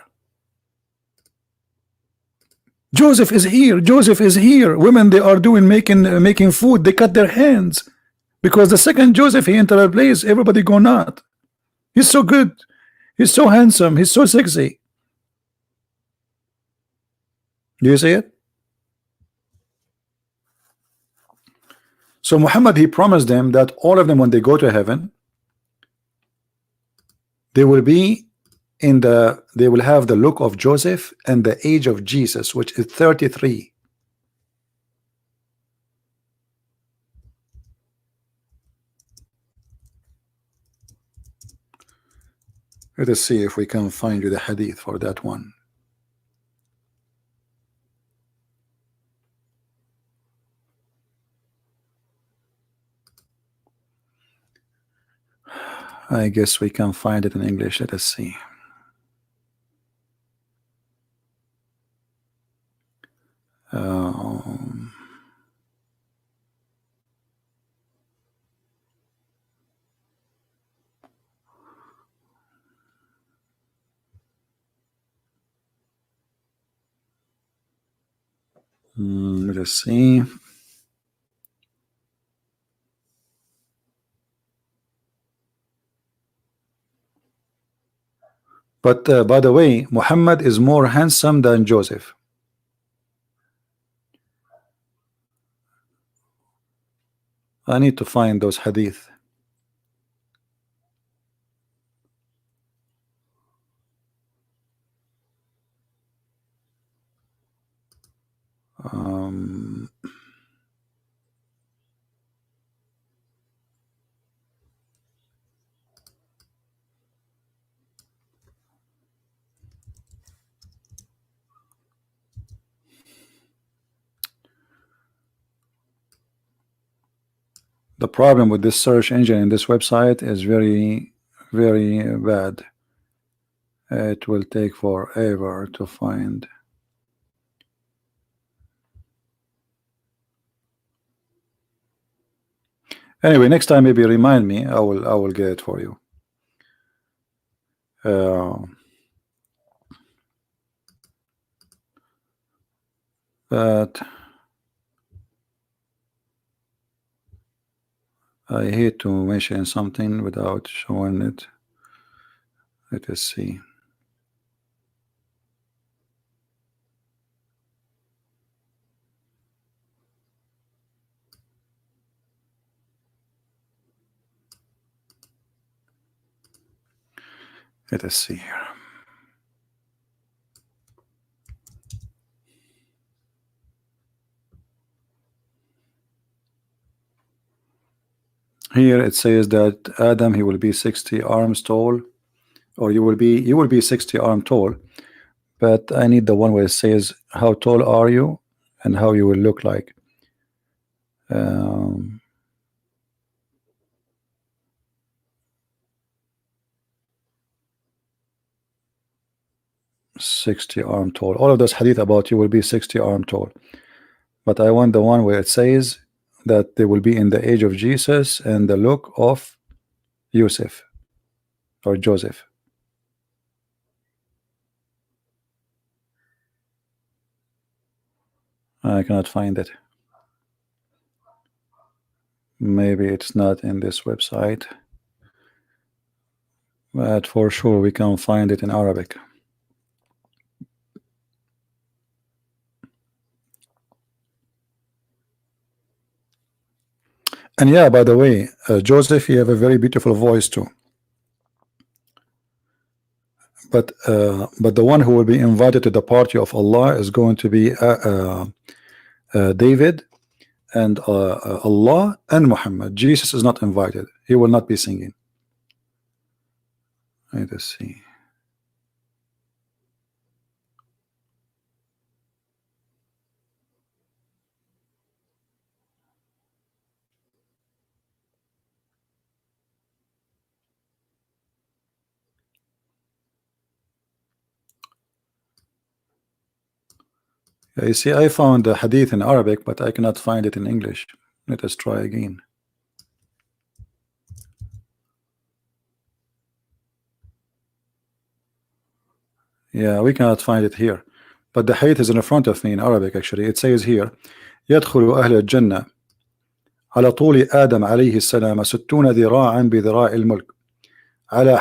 S1: Joseph is here. Joseph is here. Women, they are doing making food. They cut their hands because the second Joseph he entered a place, everybody go nuts. He's so good. He's so handsome. He's so sexy. Do you see it? So Muhammad, he promised them that all of them, when they go to heaven, they will be they will have the look of Joseph and the age of Jesus, which is 33. Let us see if we can find you the hadith for that one. I guess we can find it in English. Let us see. Let's see. But by the way, Muhammad is more handsome than Joseph. I need to find those hadith. The problem with this search engine in this website is very, very bad. It will take forever to find. Anyway, next time maybe remind me. I will get it for you. But I hate to mention something without showing it. Let us see. Let us see here. Here it says that Adam, he will be 60 arms tall, or you will be 60 arms tall. But I need the one where it says how tall are you and how you will look like. 60 arm tall. All of those hadith about you will be 60 arm tall. But I want the one where it says that they will be in the age of Jesus and the look of Yusuf or Joseph. I cannot find it. Maybe it's not in this website, but for sure we can find it in Arabic. And yeah, by the way, Joseph, you have a very beautiful voice too. But the one who will be invited to the party of Allah is going to be David and Allah and Muhammad. Jesus is not invited. He will not be singing. Let us see. You see, I found the hadith in Arabic, but I cannot find it in English. Let us try again. Yeah, we cannot find it here. But the hadith is in front of me in Arabic actually. It says here, يدخل أهل الجنة على طول آدم عليه السلام 60 ذراعا بذراع الملك على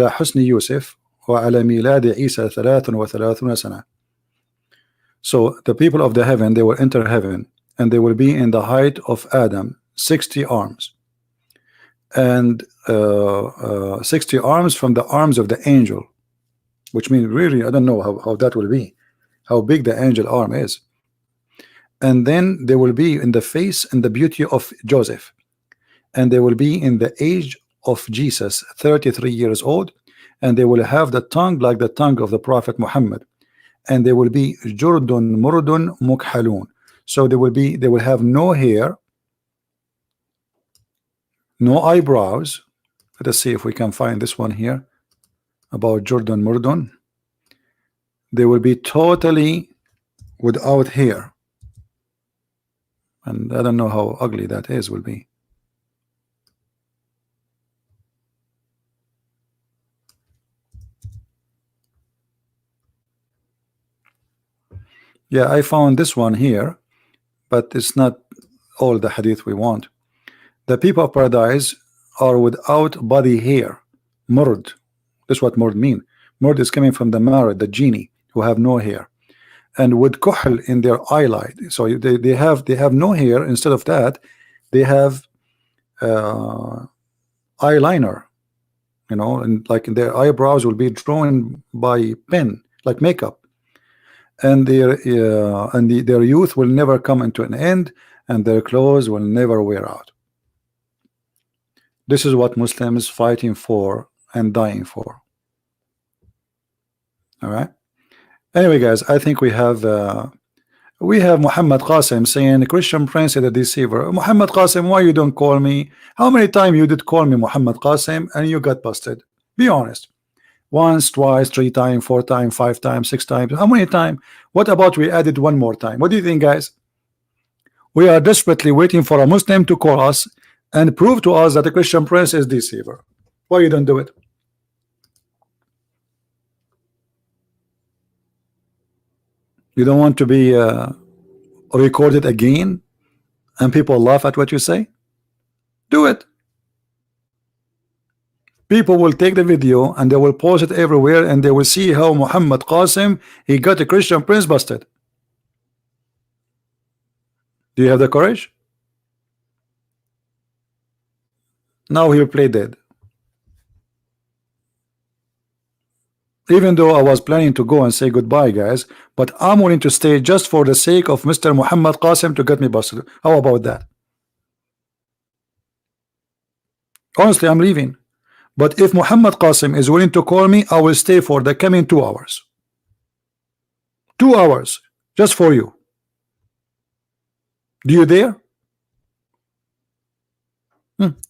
S1: حسن يوسف وعلى ميلاد عيسى 33 سنة. So the people of the heaven, they will enter heaven and they will be in the height of Adam, 60 arms, and 60 arms from the arms of the angel, which means really I don't know how that will be, how big the angel arm is. And then they will be in the face and the beauty of Joseph, and they will be in the age of Jesus, 33 years old, and they will have the tongue like the tongue of the Prophet Muhammad, and they will be Jurdun Murdun Mukhalun. So they will have no hair, no eyebrows. Let us see if we can find this one here about Jurdun Murdun. They will be totally without hair, and I don't know how ugly that is will be. Yeah, I found this one here, but it's not all the hadith we want. The people of paradise are without body hair. Murd. That's what murd mean. Murd is coming from the marad, the genie, who have no hair. And with kuhl in their eyelid. So they have no hair. Instead of that, they have eyeliner, and like their eyebrows will be drawn by pen, like makeup, and their youth will never come into an end, and their clothes will never wear out. This is what Muslims fighting for and dying for. All right. Anyway, guys, I think we have Muhammad Qasim saying Christian Prince is a deceiver. Muhammad Qasim, why you don't call me? How many times you did call me Muhammad Qasim and you got busted? Be honest. Once, twice, 3 times, 4 times, 5 times, 6 times. How many times? What about we added one more time? What do you think, guys? We are desperately waiting for a Muslim to call us and prove to us that the Christian Prince is deceiver. Why you don't do it? You don't want to be recorded again and people laugh at what you say? Do it. People will take the video and they will post it everywhere, and they will see how Muhammad Qasim, he got a Christian Prince busted. Do you have the courage? Now he'll play dead. Even though I was planning to go and say goodbye, guys, but I'm willing to stay just for the sake of Mr. Muhammad Qasim to get me busted. How about that? Honestly, I'm leaving. But if Muhammad Qasim is willing to call me, I will stay for the coming 2 hours. 2 hours just for you. Do you dare?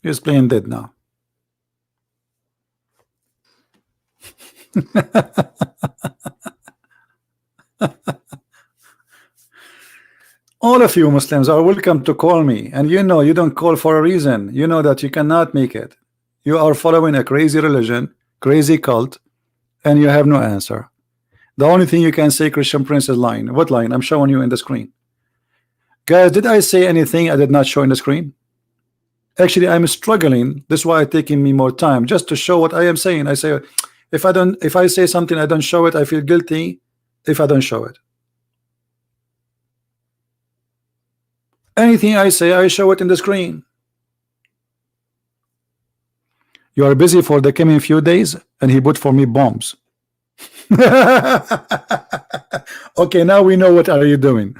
S1: He's playing dead now. All of you Muslims are welcome to call me, and you know you don't call for a reason. You know that you cannot make it. You are following a crazy religion, crazy cult, and you have no answer. The only thing you can say, Christian Prince is lying. What line? I'm showing you in the screen. Guys, did I say anything I did not show in the screen? Actually, I'm struggling. This is why it's taking me more time just to show what I am saying. I say if I say something I don't show it, I feel guilty if I don't show it. Anything I say, I show it in the screen. You are busy for the coming few days, and he put for me bombs. Okay, now we know what are you doing.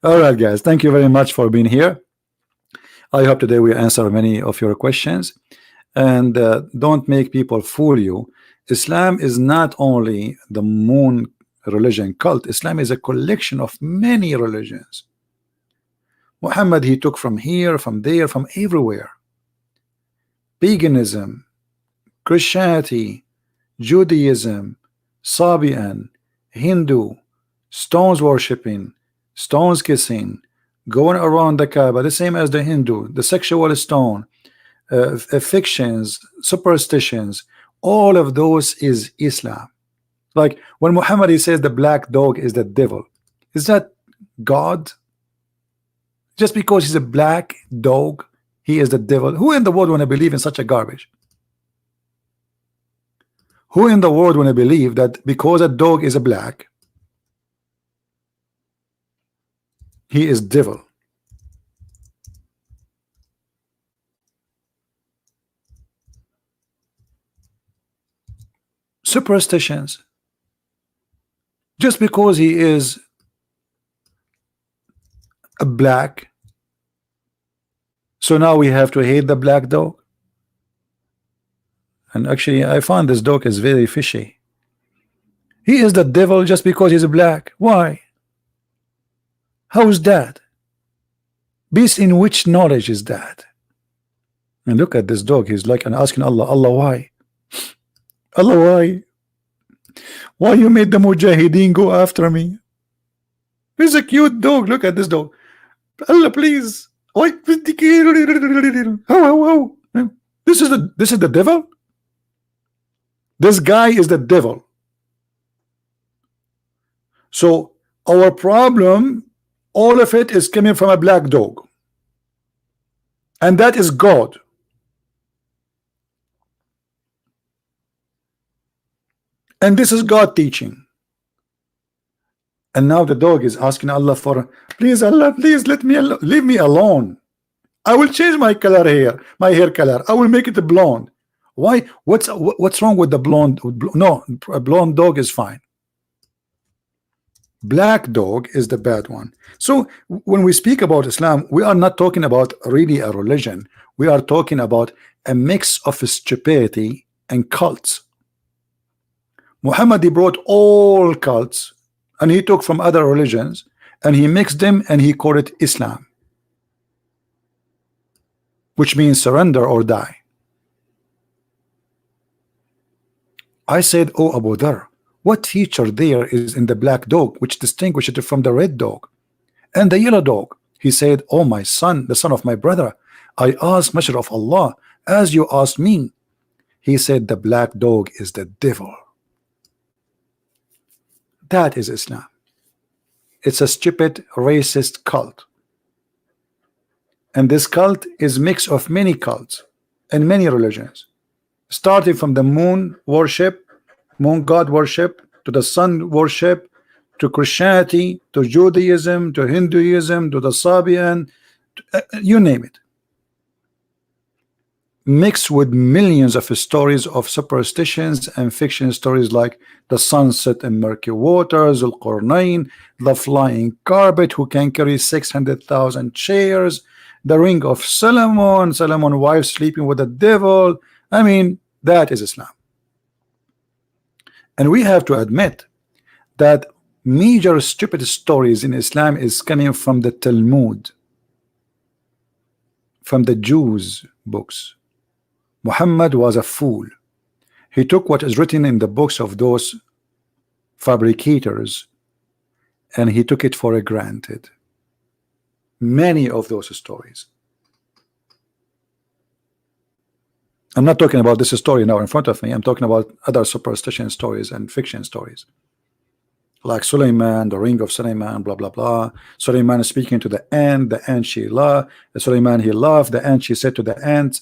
S1: All right, guys, thank you very much for being here. I hope today we answer many of your questions, and don't make people fool you. Islam is not only the moon religion cult. Islam is a collection of many religions. Muhammad, he took from here, from there, from everywhere. Paganism, Christianity, Judaism, Sabian, Hindu, stones worshipping, stones kissing, going around the Kaaba, the same as the Hindu, the sexual stone, fictions, superstitions, all of those is Islam. Like when Muhammad he says the black dog is the devil, is that God? Just because he's a black dog, he is the devil? Who in the world want to believe in such a garbage? Who in the world want to believe that because a dog is a black, he is devil? Superstitions. Just because he is a black, so now we have to hate the black dog. And actually I found this dog is very fishy. He is the devil just because he's black. Why? How is that? Based in which knowledge is that? And look at this dog, he's like and asking Allah, Allah, why? Allah, why? Why you made the Mujahideen go after me? He's a cute dog. Look at this dog. Allah, please. Why? How? This is the devil? This guy is the devil. So our problem, all of it is coming from a black dog, and that is God. And this is God teaching. And now the dog is asking Allah for, please Allah, please let me alone, leave me alone. I will change my color hair, my hair color. I will make it blonde. Why? What's wrong with the blonde? No, a blonde dog is fine. Black dog is the bad one. So when we speak about Islam, we are not talking about really a religion. We are talking about a mix of stupidity and cults. Muhammad, he brought all cults and he took from other religions and he mixed them and he called it Islam, which means surrender or die. I said, oh Abu Dhar, what feature there is in the black dog which distinguishes it from the red dog and the yellow dog? He said, oh my son, the son of my brother, I asked Messenger of Allah as you asked me. He said the black dog is the devil. That is Islam. It's a stupid racist cult, and this cult is mix of many cults and many religions, starting from the moon worship, moon god worship, to the sun worship, to Christianity, to Judaism, to Hinduism, to the Sabian, you name it, mixed with millions of stories of superstitions and fiction stories like the sunset in murky waters, Al-Qurnayn, the flying carpet who can carry 600,000 chairs, the ring of Solomon, Solomon's wife sleeping with the devil. I mean, that is Islam. And we have to admit that major stupid stories in Islam is coming from the Talmud, from the Jews' books. Muhammad was a fool. He took what is written in the books of those fabricators and he took it for granted. Many of those stories. I'm not talking about this story now in front of me. I'm talking about other superstition stories and fiction stories, like Suleiman, the ring of Suleiman, blah blah blah. Suleiman is speaking to the ant she loved. Suleiman, he loved the ant. She said to the ant,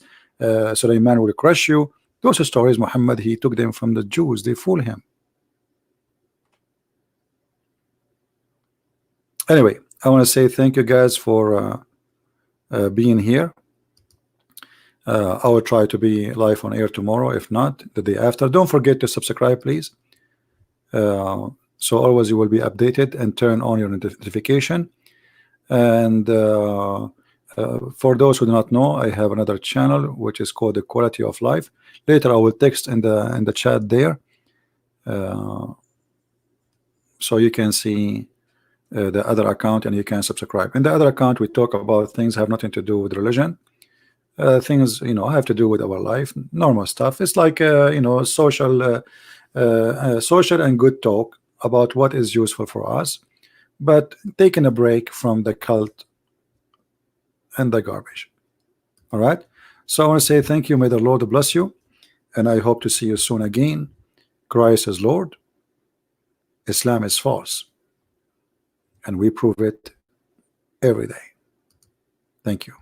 S1: Suleiman will crush you. Those stories, Muhammad, he took them from the Jews. They fool him. Anyway, I want to say thank you guys for being here. I will try to be live on air tomorrow, if not the day after. Don't forget to subscribe, please, so always you will be updated, and turn on your notification. And for those who do not know, I have another channel which is called The Quality of Life. Later I will text in the chat there, so you can see the other account and you can subscribe. In the other account we talk about things have nothing to do with religion, things have to do with our life, normal stuff. It's like social and good talk about what is useful for us, but taking a break from the cult and the garbage. All right, so I want to say thank you. May the Lord bless you, and I hope to see you soon again. Christ is Lord, Islam is false, and we prove it every day. Thank you.